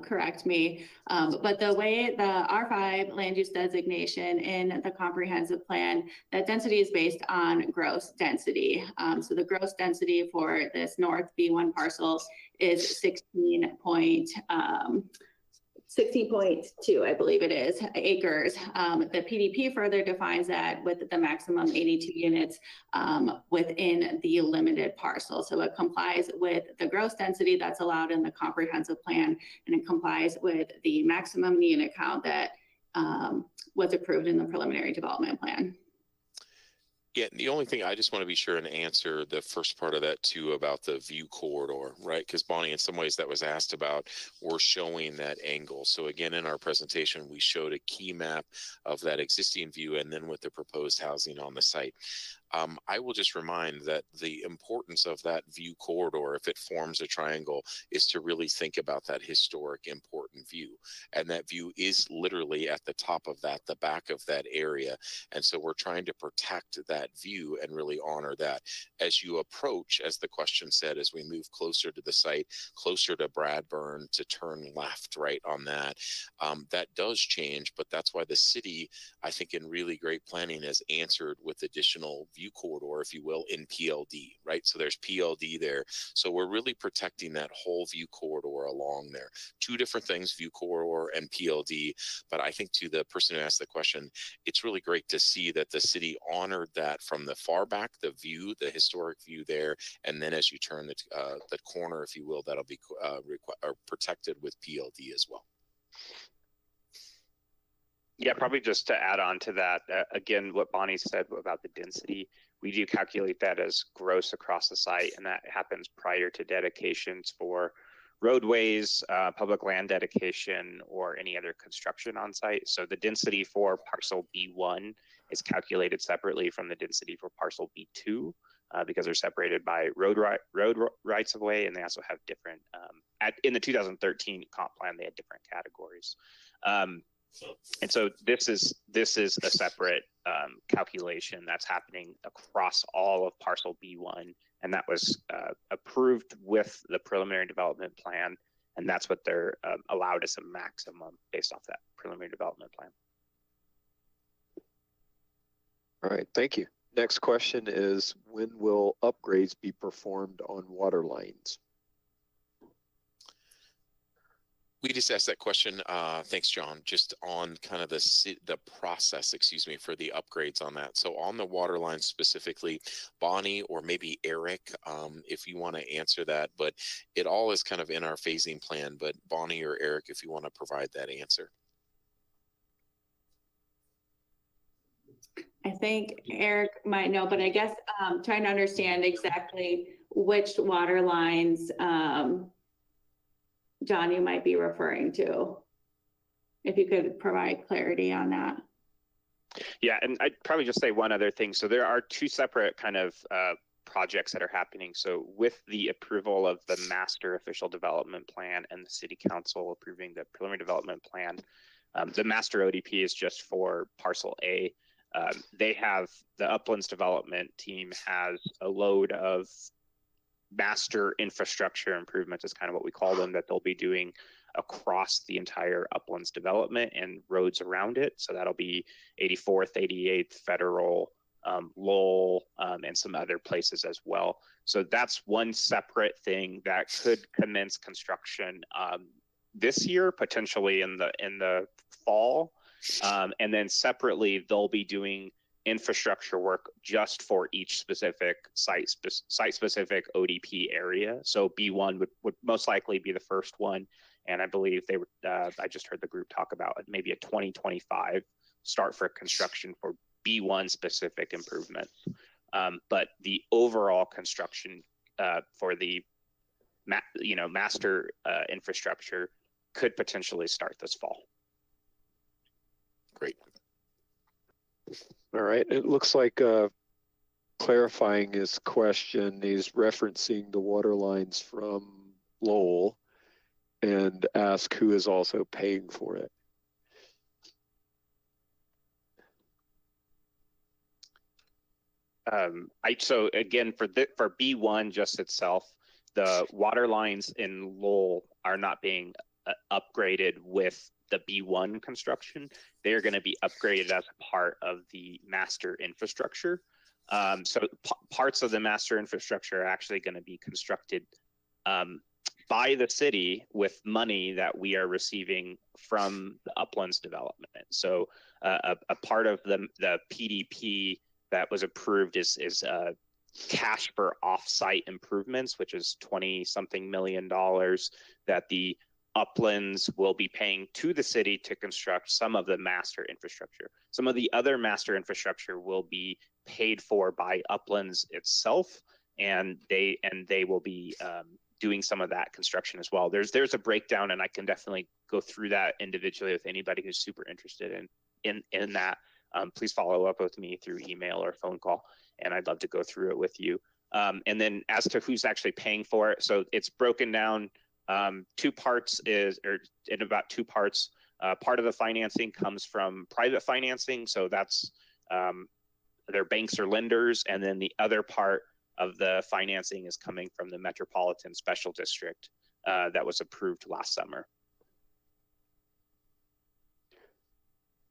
correct me. But the way the R5 land use designation in the comprehensive plan, that density is based on gross density. So the gross density for this North B1 parcel is 16.2, I believe it is, acres. The PDP further defines that with the maximum 82 units within the limited parcel. So it complies with the gross density that's allowed in the comprehensive plan, and it complies with the maximum unit count that was approved in the preliminary development plan. Yeah, the only thing I just want to be sure and answer the first part of that too about the view corridor, right? Because Bonnie, in some ways that was asked about, we're showing that angle. So again, in our presentation, we showed a key map of that existing view and then with the proposed housing on the site. I will just remind that the importance of that view corridor, if it forms a triangle, is to really think about that historic important view. And that view is literally at the top of that, the back of that area. And so we're trying to protect that view and really honor that. As you approach, as the question said, as we move closer to the site, closer to Bradburn, to turn left, right on that, that does change, but that's why the city, I think in really great planning, has answered with additional view corridor, if you will, in PLD, right? So there's PLD there. So we're really protecting that whole view corridor along there. Two different things, view corridor and PLD. But I think to the person who asked the question, it's really great to see that the city honored that from the far back, the view, the historic view there. And then as you turn the corner, if you will, that'll be protected with PLD as well. Yeah, probably just to add on to that, again, what Bonnie said about the density, we do calculate that as gross across the site, and that happens prior to dedications for roadways, public land dedication, or any other construction on site. So the density for parcel B1 is calculated separately from the density for parcel B2 because they're separated by road rights of way, and they also have different, in the 2013 comp plan, they had different categories. And so this is a separate calculation that's happening across all of parcel B1, and that was approved with the preliminary development plan, and that's what they're allowed as a maximum based off that preliminary development plan. All right, thank you. Next question is, when will upgrades be performed on water lines? We just asked that question, thanks, John, just on kind of the process, for the upgrades on that. So on the water line specifically, Bonnie or maybe Eric, if you want to answer that, but it all is kind of in our phasing plan, but Bonnie or Eric, if you want to provide that answer. I think Eric might know, but I guess trying to understand exactly which water lines John, you might be referring to, if you could provide clarity on that. Yeah, and I'd probably just say one other thing. So there are two separate kind of projects that are happening. So with the approval of the master official development plan and the city council approving the preliminary development plan, the master ODP is just for parcel A. They have, the Uplands development team has a load of master infrastructure improvements, is kind of what we call them, that they'll be doing across the entire Uplands development and roads around it. So that'll be 84th, 88th, Federal, Lowell, and some other places as well. So that's one separate thing that could commence construction this year, potentially in the fall. And then separately, they'll be doing infrastructure work just for each specific site-specific ODP area. So B1 would most likely be the first one, and I believe they would. I just heard the group talk about maybe a 2025 start for construction for B1 specific improvements. But the overall construction for the master infrastructure could potentially start this fall. Great. All right, it looks like clarifying his question, he's referencing the water lines from Lowell and ask who is also paying for it. So again, for B1 just itself, the water lines in Lowell are not being upgraded with the B1 construction. They're going to be upgraded as a part of the master infrastructure. So parts of the master infrastructure are actually going to be constructed by the city with money that we are receiving from the Uplands development. So a part of the PDP that was approved is cash for off-site improvements, which is $20-something million that the Uplands will be paying to the city to construct some of the master infrastructure. Some of the other master infrastructure will be paid for by Uplands itself, and they will be doing some of that construction as well. There's a breakdown, and I can definitely go through that individually with anybody who's super interested in that. please follow up with me through email or phone call, and I'd love to go through it with you. And then as to who's actually paying for it, so it's broken down two parts in about two parts. Part of the financing comes from private financing, so that's their banks or lenders, and then the other part of the financing is coming from the Metropolitan Special District that was approved last summer.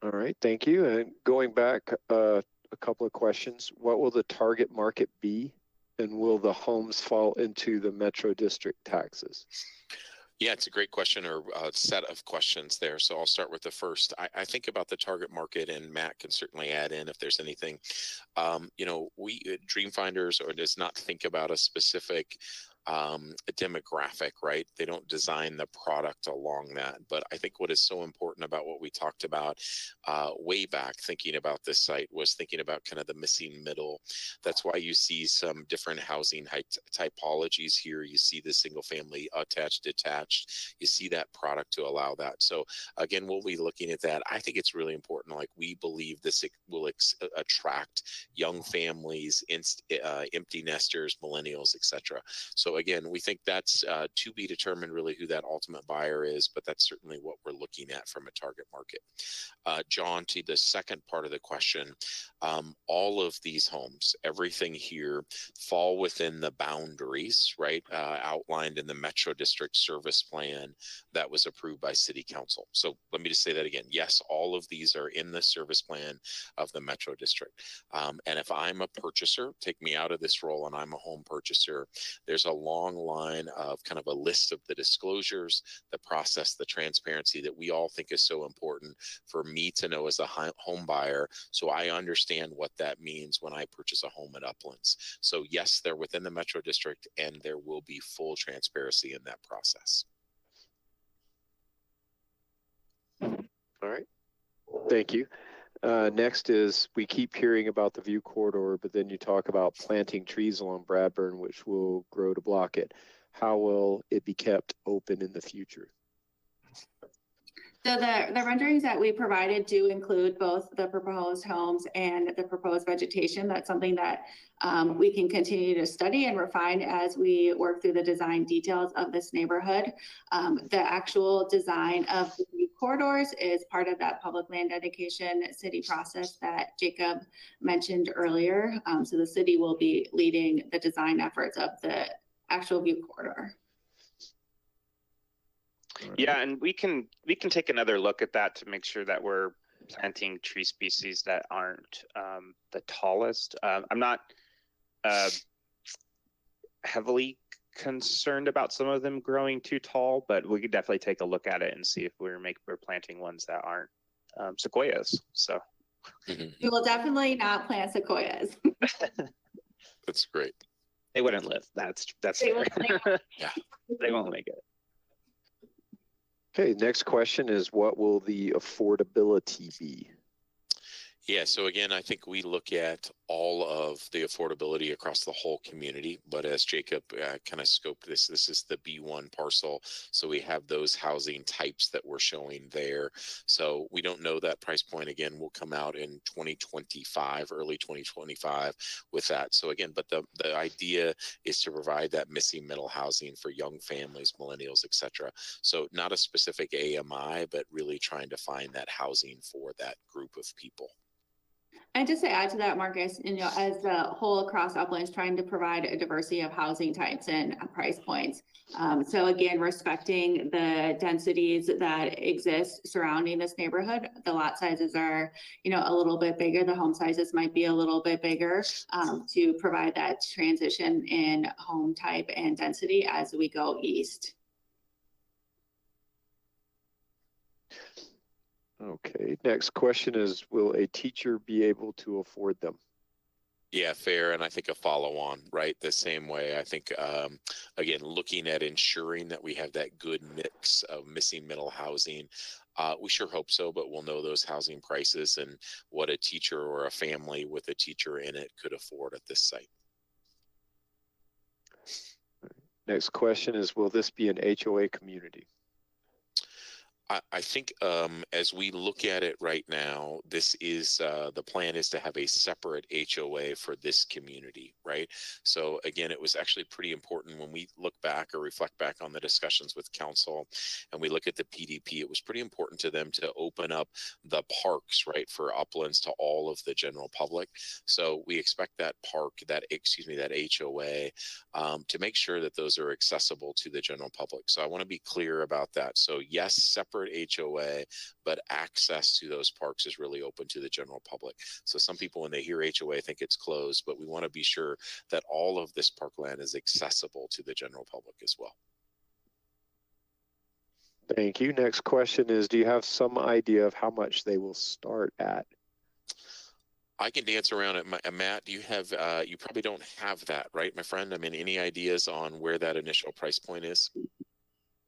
All right, thank you. And going back a couple of questions, what will the target market be? And will the homes fall into the Metro District taxes? Yeah, it's a great question, or a set of questions there. So I'll start with the first. I think about the target market, and Matt can certainly add in if there's anything. We Dreamfinders does not think about a specific demographic, right? They don't design the product along that. But I think what is so important about what we talked about way back thinking about this site was thinking about kind of the missing middle. That's why you see some different housing typologies here. You see the single family attached, detached. You see that product to allow that. So again, we'll be looking at that. I think it's really important. Like, we believe this will attract young families, empty nesters, millennials, etc. So again, we think that's to be determined really who that ultimate buyer is, but that's certainly what we're looking at from a target market. John, to the second part of the question, all of these homes, everything here fall within the boundaries, right, outlined in the Metro District Service Plan that was approved by City Council. So let me just say that again. Yes, all of these are in the service plan of the Metro District. And if I'm a purchaser, take me out of this role and I'm a home purchaser, there's a long line of kind of a list of the disclosures, the process, the transparency that we all think is so important for me to know as a home buyer, so I understand what that means when I purchase a home at Uplands. So yes, they're within the Metro District, and there will be full transparency in that process. All right, thank you. Next is, we keep hearing about the view corridor, but then you talk about planting trees along Bradburn, which will grow to block it. How will it be kept open in the future? So the renderings that we provided do include both the proposed homes and the proposed vegetation. That's something that we can continue to study and refine as we work through the design details of this neighborhood. The actual design of the corridors is part of that public land dedication city process that Jacob mentioned earlier. So the city will be leading the design efforts of the actual view corridor. Yeah, and we can take another look at that to make sure that we're planting tree species that aren't the tallest. I'm not heavily concerned about some of them growing too tall, but we could definitely take a look at it and see if we're planting ones that aren't sequoias. So we will definitely not plant sequoias. That's great. They wouldn't live. That's They won't, yeah. They won't make it. Okay, next question is, what will the affordability be? Yeah, so again, I think we look at all of the affordability across the whole community, but as Jacob kind of scoped this is the B-1 parcel. So we have those housing types that we're showing there. So we don't know that price point. Again, will come out in 2025, early 2025 with that. So again, but the idea is to provide that missing middle housing for young families, millennials, etc. So not a specific AMI, but really trying to find that housing for that group of people. And just to add to that, Marcus, as the whole across Uplands, trying to provide a diversity of housing types and price points. So again, respecting the densities that exist surrounding this neighborhood. The lot sizes are, a little bit bigger. The home sizes might be a little bit bigger to provide that transition in home type and density as we go east. Okay, next question is, will a teacher be able to afford them? Yeah, fair. And I think a follow on, right? The same way. I think, again, looking at ensuring that we have that good mix of missing middle housing. We sure hope so, but we'll know those housing prices and what a teacher or a family with a teacher in it could afford at this site. Next question is, will this be an HOA community? I think as we look at it right now, this is the plan is to have a separate HOA for this community, right? So again, it was actually pretty important when we look back or reflect back on the discussions with council and we look at the PDP, it was pretty important to them to open up the parks, right, for Uplands to all of the general public. So we expect that park, that HOA to make sure that those are accessible to the general public. So I want to be clear about that. So yes, separate HOA, but access to those parks is really open to the general public. So some people, when they hear HOA, think it's closed, but we want to be sure that all of this parkland is accessible to the general public as well. Thank you. Next question is, do you have some idea of how much they will start at? I can dance around it. Matt, do you have, you probably don't have that, right, my friend? I mean, any ideas on where that initial price point is?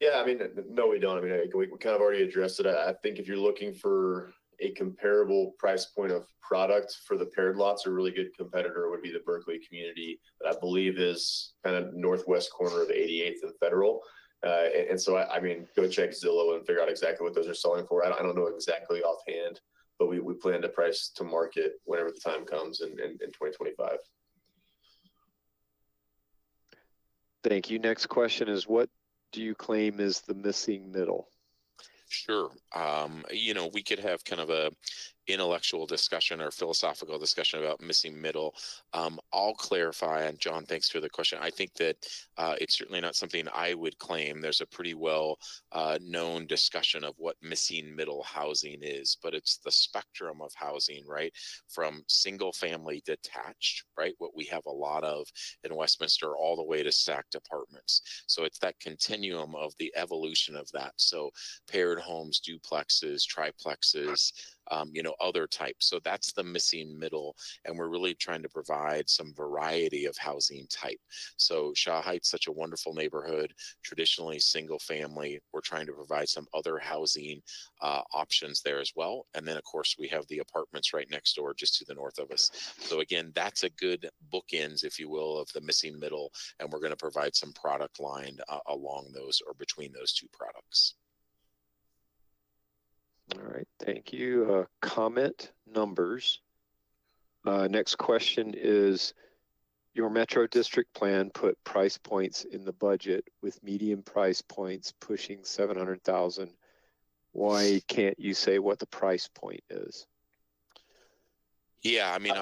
Yeah, I mean, no, we don't. I mean, we kind of already addressed it. I think if you're looking for a comparable price point of product for the paired lots, a really good competitor would be the Berkeley Community, that I believe is kind of northwest corner of 88th and Federal. And so, I mean, go check Zillow and figure out exactly what those are selling for. I don't know exactly offhand, but we plan to price to market whenever the time comes in 2025. Thank you. Next question is, what do you claim is the missing middle? Sure. You know, we could have kind of a intellectual discussion or philosophical discussion about missing middle. I'll clarify, and John, thanks for the question. I think that it's certainly not something I would claim. There's a pretty well known discussion of what missing middle housing is, but it's the spectrum of housing, right? From single family detached, right? What we have a lot of in Westminster, all the way to stacked apartments. So it's that continuum of the evolution of that. So paired homes, duplexes, triplexes, you know, other types. So that's the missing middle. And we're really trying to provide some variety of housing type. So Shaw Heights, such a wonderful neighborhood, traditionally single family. We're trying to provide some other housing options there as well. And then, of course, we have the apartments right next door, just to the north of us. So again, that's a good bookends, if you will, of the missing middle. And we're going to provide some product line along those or between those two products. All right, thank you. Comment numbers. Next question is, your Metro District plan put price points in the budget with median price points pushing 700,000. Why can't you say what the price point is? Yeah, I mean,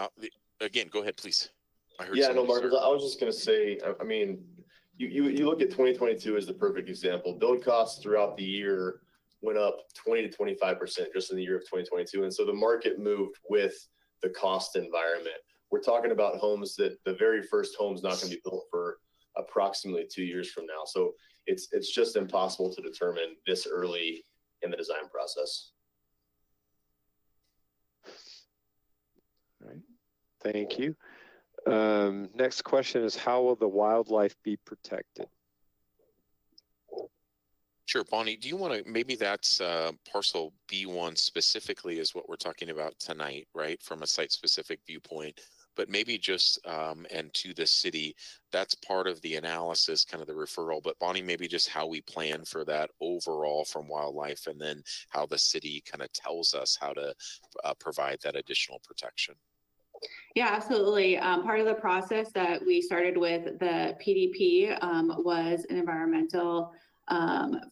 again, go ahead, please. I heard no, Marcus, I was just going to say, I mean, you look at 2022 as the perfect example. Build costs throughout the year went up 20 to 25% just in the year of 2022. And so the market moved with the cost environment. We're talking about homes that the very first home's not going to be built for approximately 2 years from now. So it's just impossible to determine this early in the design process. All right, thank you. Next question is, how will the wildlife be protected? Sure, Bonnie, do you want to, maybe that's parcel B-1 specifically is what we're talking about tonight, right? From a site-specific viewpoint, but maybe just, and to the city, that's part of the analysis, kind of the referral, but Bonnie, maybe just how we plan for that overall from wildlife, and then how the city kind of tells us how to provide that additional protection. Yeah, absolutely. Part of the process that we started with the PDP was an environmental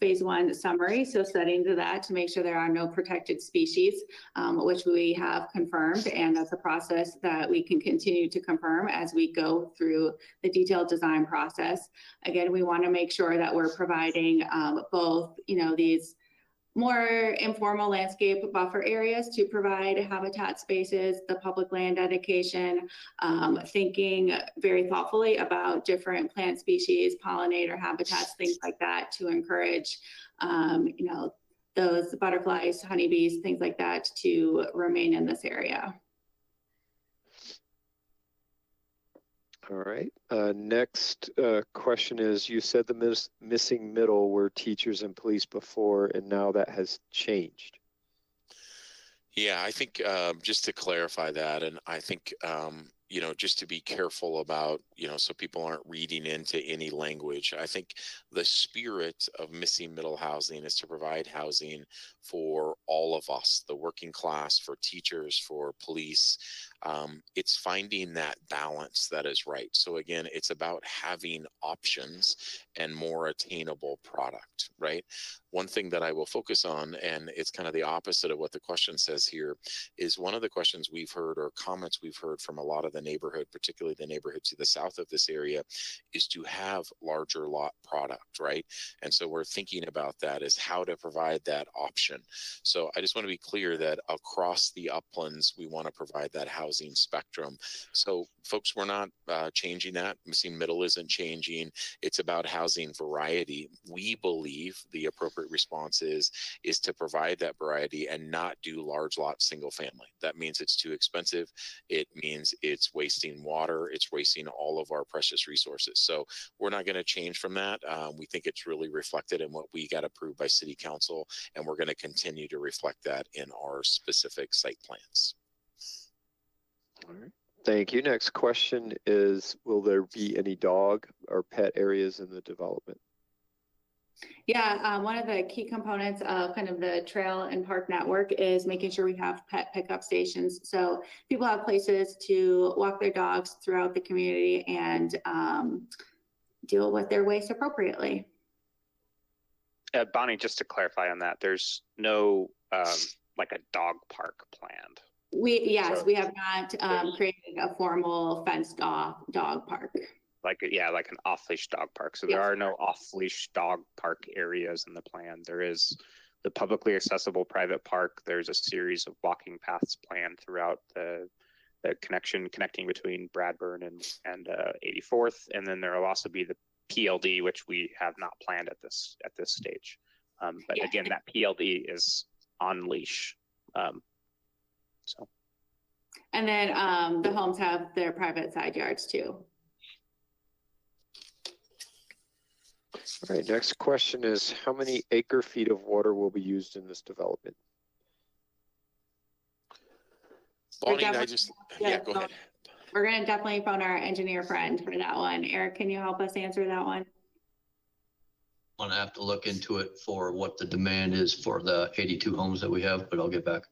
phase 1 summary. So studying to that to make sure there are no protected species, which we have confirmed. And that's a process that we can continue to confirm as we go through the detailed design process. Again, we want to make sure that we're providing both, you know, these more informal landscape buffer areas to provide habitat spaces, the public land dedication, thinking very thoughtfully about different plant species, pollinator habitats, things like that to encourage, you know, those butterflies, honeybees, things like that to remain in this area. All right. Next question is, you said the missing middle were teachers and police before, and now that has changed. Yeah, I think just to clarify that, and I think just to be careful about, so people aren't reading into any language. I think the spirit of missing middle housing is to provide housing for all of us, the working class, for teachers, for police. It's finding that balance that is right. So again, it's about having options and more attainable product, right? One thing that I will focus on, and it's kind of the opposite of what the question says here, is one of the questions we've heard or comments we've heard from a lot of the neighborhood, particularly the neighborhood to the south of this area, is to have larger lot product, right? And so we're thinking about that as how to provide that option. So I just want to be clear that across the Uplands, we want to provide that housing spectrum. So folks, we're not changing that. Missing middle isn't changing. It's about housing variety. We believe the appropriate response is to provide that variety and not do large lot single family. That means it's too expensive. It means it's wasting water. It's wasting all of our precious resources. So we're not going to change from that. We think it's really reflected in what we got approved by City Council, and we're going to continue to reflect that in our specific site plans. All right. Thank you. Next question is, will there be any dog or pet areas in the development? Yeah, one of the key components of kind of the trail and park network is making sure we have pet pickup stations. So people have places to walk their dogs throughout the community and deal with their waste appropriately. Bonnie, just to clarify on that, there's no like a dog park planned. We have not created a formal fenced off dog park. Like an off-leash dog park. So there are no off-leash dog park areas in the plan. There is the publicly accessible private park. There's a series of walking paths planned throughout the connecting between Bradburn and 84th, and then there will also be the PLD, which we have not planned at this stage. But again, that PLD is on leash. So. And then the homes have their private side yards too. All right, next question is, how many acre feet of water will be used in this development? Bonnie, go ahead. We're going to definitely phone our engineer friend for that one. Eric, can you help us answer that one? I'm gonna have to look into it for what the demand is for the 82 homes that we have, but I'll get back.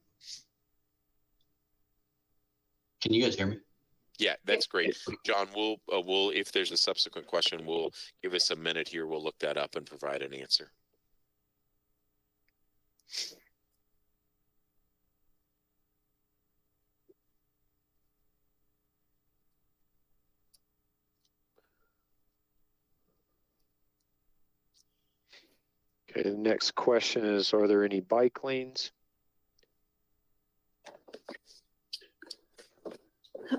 Can you guys hear me? Yeah, that's great. John, we'll if there's a subsequent question, we'll give us a minute here. We'll look that up and provide an answer. Okay, the next question is, are there any bike lanes?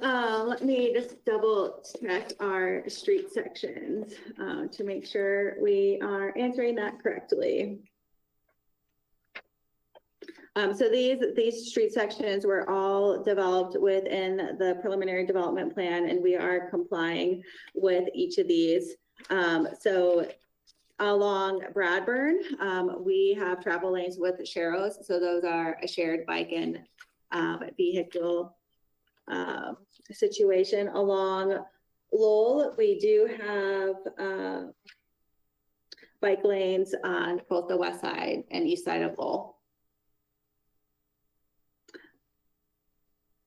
Let me just double check our street sections to make sure we are answering that correctly. So these street sections were all developed within the preliminary development plan, and we are complying with each of these. So along Bradburn, we have travel lanes with sharrows. So those are a shared bike and vehicle situation. Along Lowell, we do have bike lanes on both the west side and east side of Lowell.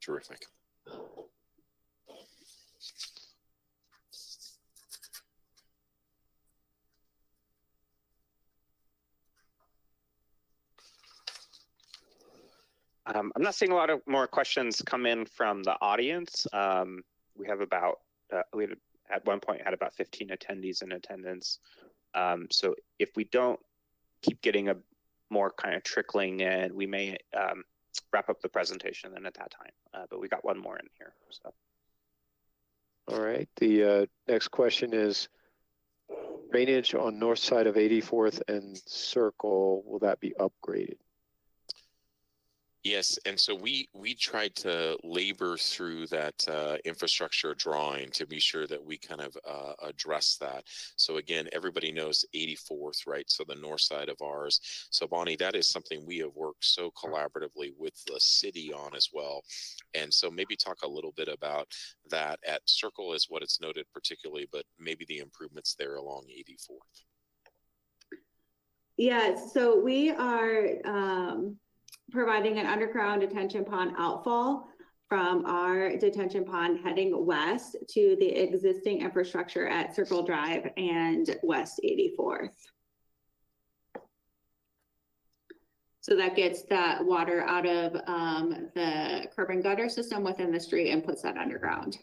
Terrific. I'm not seeing a lot of more questions come in from the audience. We have about, at one point had about 15 attendees in attendance. So if we don't keep getting a more kind of trickling in, we may wrap up the presentation then at that time. But we got one more in here. So. All right, the next question is, drainage on north side of 84th and Circle, will that be upgraded? Yes, and so we tried to labor through that infrastructure drawing to be sure that we kind of address that. So again, everybody knows 84th, right? So the north side of ours. So Bonnie, that is something we have worked so collaboratively with the city on as well. And so maybe talk a little bit about that at Circle is what it's noted particularly, but maybe the improvements there along 84th. Yeah, so we are providing an underground detention pond outfall from our detention pond heading west to the existing infrastructure at Circle Drive and West 84th. So that gets that water out of the curb and gutter system within the street and puts that underground.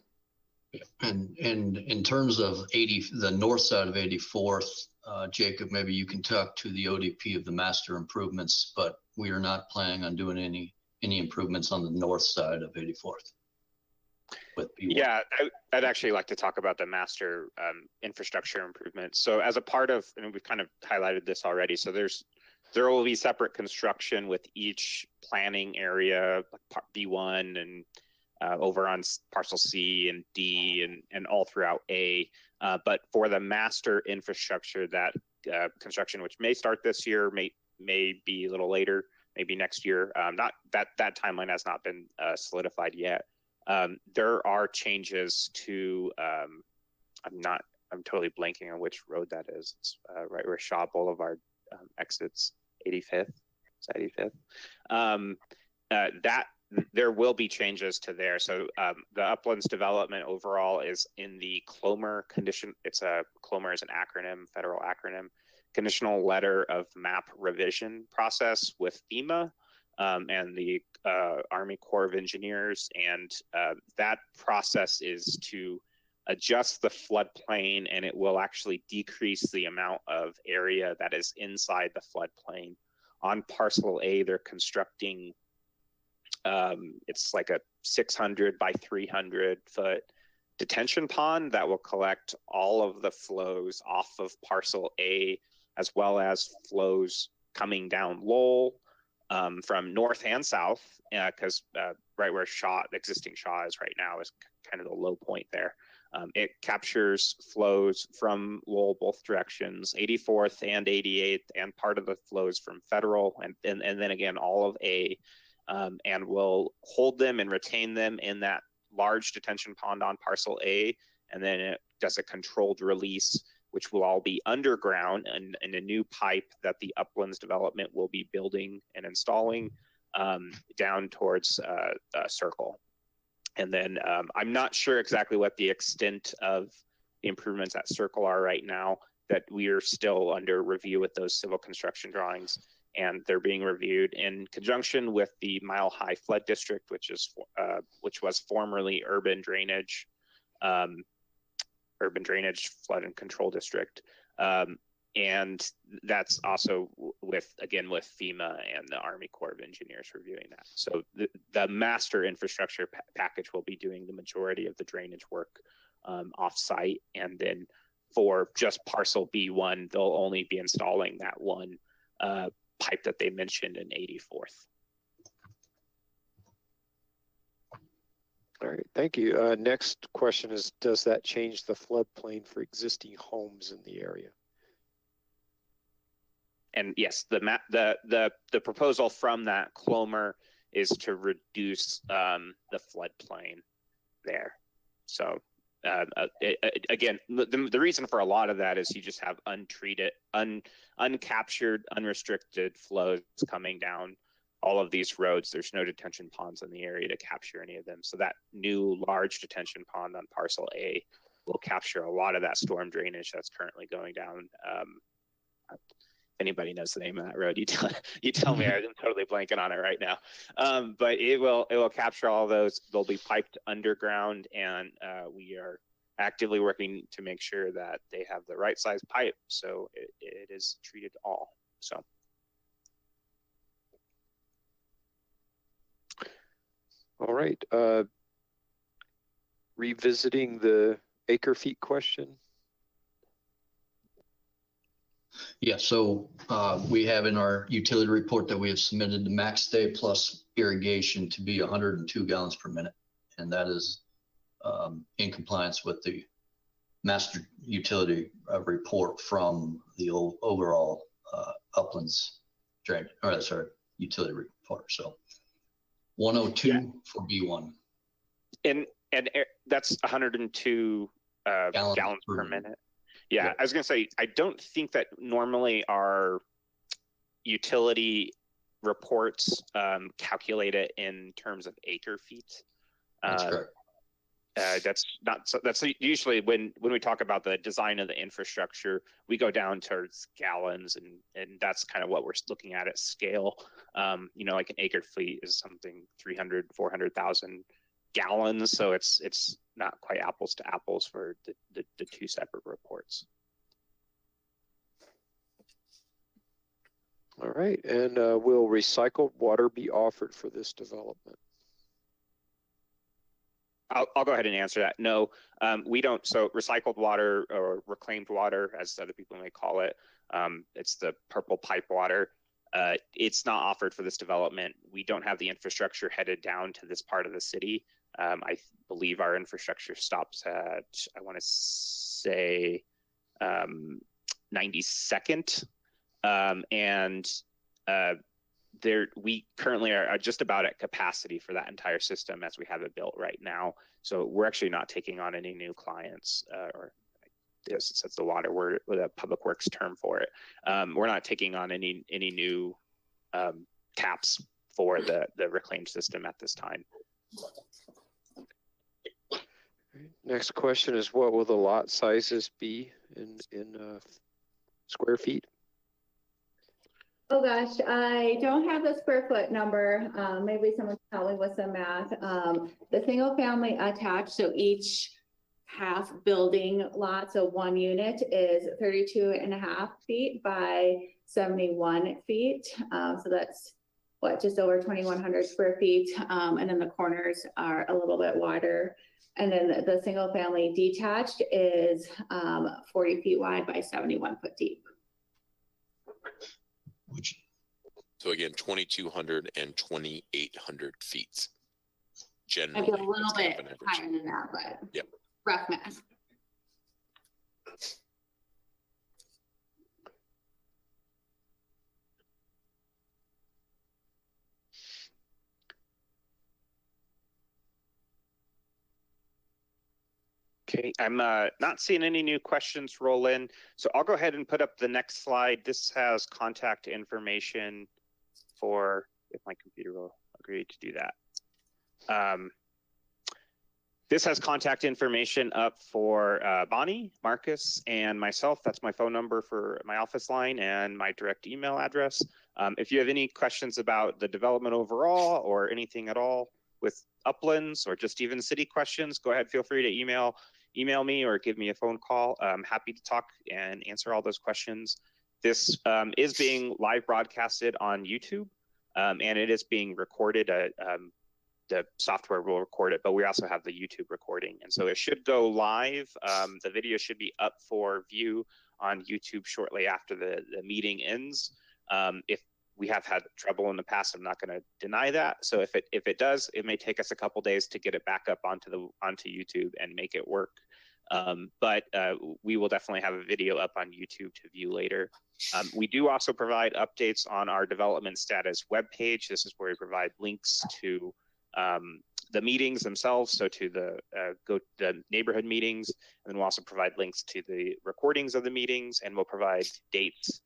And in terms of the north side of 84th, Jacob, maybe you can talk to the ODP of the master improvements, but we are not planning on doing any improvements on the north side of 84th. With B-1. Yeah, I'd actually like to talk about the master infrastructure improvements. So as a part of, and we've kind of highlighted this already, so there will be separate construction with each planning area, like B1 and over on Parcel C and D and all throughout A. But for the master infrastructure, that construction, which may start this year, may be a little later, maybe next year. Not that timeline has not been solidified yet. There are changes to. I'm totally blanking on which road that is. It's right where Shaw Boulevard exits 85th. Is that 85th? That there will be changes to there. So the Uplands development overall is in the CLOMER condition. CLOMER is an acronym, federal acronym, conditional letter of map revision process with FEMA and the Army Corps of Engineers. And that process is to adjust the floodplain, and it will actually decrease the amount of area that is inside the floodplain. On Parcel A, they're constructing it's like a 600 by 300 foot detention pond that will collect all of the flows off of Parcel A, as well as flows coming down Lowell from north and south, because right where the existing Shaw is right now is kind of the low point there. It captures flows from Lowell both directions, 84th and 88th, and part of the flows from Federal, and then again all of A. And will hold them and retain them in that large detention pond on Parcel A, and then it does a controlled release, which will all be underground and a new pipe that the Uplands development will be building and installing down towards Circle. And then I'm not sure exactly what the extent of the improvements at Circle are right now, that we are still under review with those civil construction drawings. And they're being reviewed in conjunction with the Mile High Flood District, which was formerly Urban Drainage Flood and Control District, and that's also with FEMA and the Army Corps of Engineers reviewing that. So the master infrastructure package will be doing the majority of the drainage work off-site, and then for just Parcel B1, they'll only be installing that one pipe that they mentioned in 84th. All right, thank you. Next question is, does that change the floodplain for existing homes in the area? And yes, the proposal from that CLOMER is to reduce the floodplain there. So again, the reason for a lot of that is you just have untreated, uncaptured, unrestricted flows coming down all of these roads. There's no detention ponds in the area to capture any of them. So that new large detention pond on Parcel A will capture a lot of that storm drainage that's currently going down. If anybody knows the name of that road, you tell me. I'm totally blanking on it right now. But it will capture all those. They'll be piped underground, and we are actively working to make sure that they have the right size pipe, so it is treated all. So. All right. Revisiting the acre feet question. Yeah, so we have in our utility report that we have submitted the max day plus irrigation to be 102 gallons per minute. And that is in compliance with the master utility report from the overall Uplands drain, or sorry, utility report. So 102 for B1. And that's 102 gallons per minute. Yeah, I was gonna say, I don't think that normally our utility reports calculate it in terms of acre feet. That's correct. That's not so. That's usually when we talk about the design of the infrastructure, we go down towards gallons, and that's kind of what we're looking at scale. You know, like an acre feet is something 300, 400,000 gallons, so it's not quite apples to apples for the two separate reports. All right, and will recycled water be offered for this development? I'll go ahead and answer that. No, we don't. So recycled water, or reclaimed water, as other people may call it, it's the purple pipe water. It's not offered for this development. We don't have the infrastructure headed down to this part of the city. I believe our infrastructure stops at, I want to say, 92nd. We currently are just about at capacity for that entire system as we have it built right now. So we're actually not taking on any new clients, or yes, that's the water word, the public works term for it. We're not taking on any new taps for the reclaimed system at this time. Next question is, what will the lot sizes be in square feet? Oh gosh, I don't have the square foot number. Maybe someone can help me with some math. The single family attached, so each half building lot, so one unit is 32.5 feet by 71 feet. So that's what, just over 2,100 square feet. And then the corners are a little bit wider. And then the single family detached is 40 feet wide by 71 foot deep. So again, 2,200 and 2,800 feet. Generally, Maybe a little bit higher than that, but yep. Rough math. Okay, I'm not seeing any new questions roll in, so I'll go ahead and put up the next slide. This has contact information for, if my computer will agree to do that. This has contact information up for Bonnie, Marcus, and myself. That's my phone number for my office line and my direct email address. If you have any questions about the development overall or anything at all with Uplands or just even city questions, go ahead, feel free to email me or give me a phone call. I'm happy to talk and answer all those questions. This is being live broadcasted on YouTube, and it is being recorded. The software will record it, but we also have the YouTube recording. And so it should go live. The video should be up for view on YouTube shortly after the meeting ends. If we have had trouble in the past, I'm not going to deny that. So if it does, it may take us a couple days to get it back up onto YouTube and make it work. But we will definitely have a video up on YouTube to view later. We do also provide updates on our development status webpage. This is where we provide links to the meetings themselves, so to the neighborhood meetings, and then we'll also provide links to the recordings of the meetings, and we'll provide dates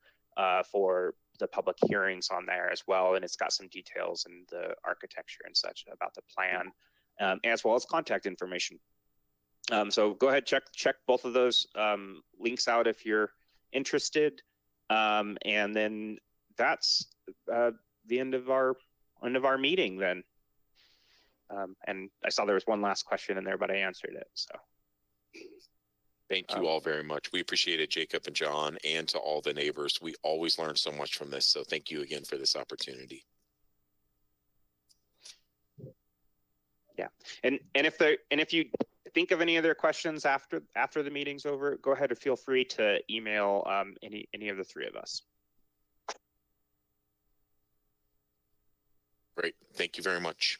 for the public hearings on there as well, and it's got some details and the architecture and such about the plan, as well as contact information. So go ahead, check both of those links out if you're interested, and then that's the end of our meeting then. And I saw there was one last question in there, but I answered it. So thank you all very much. We appreciate it, Jacob and John, and to all the neighbors. We always learn so much from this. So thank you again for this opportunity. Yeah, and if you think of any other questions after the meeting's over, go ahead and feel free to email any of the three of us. Great. Thank you very much.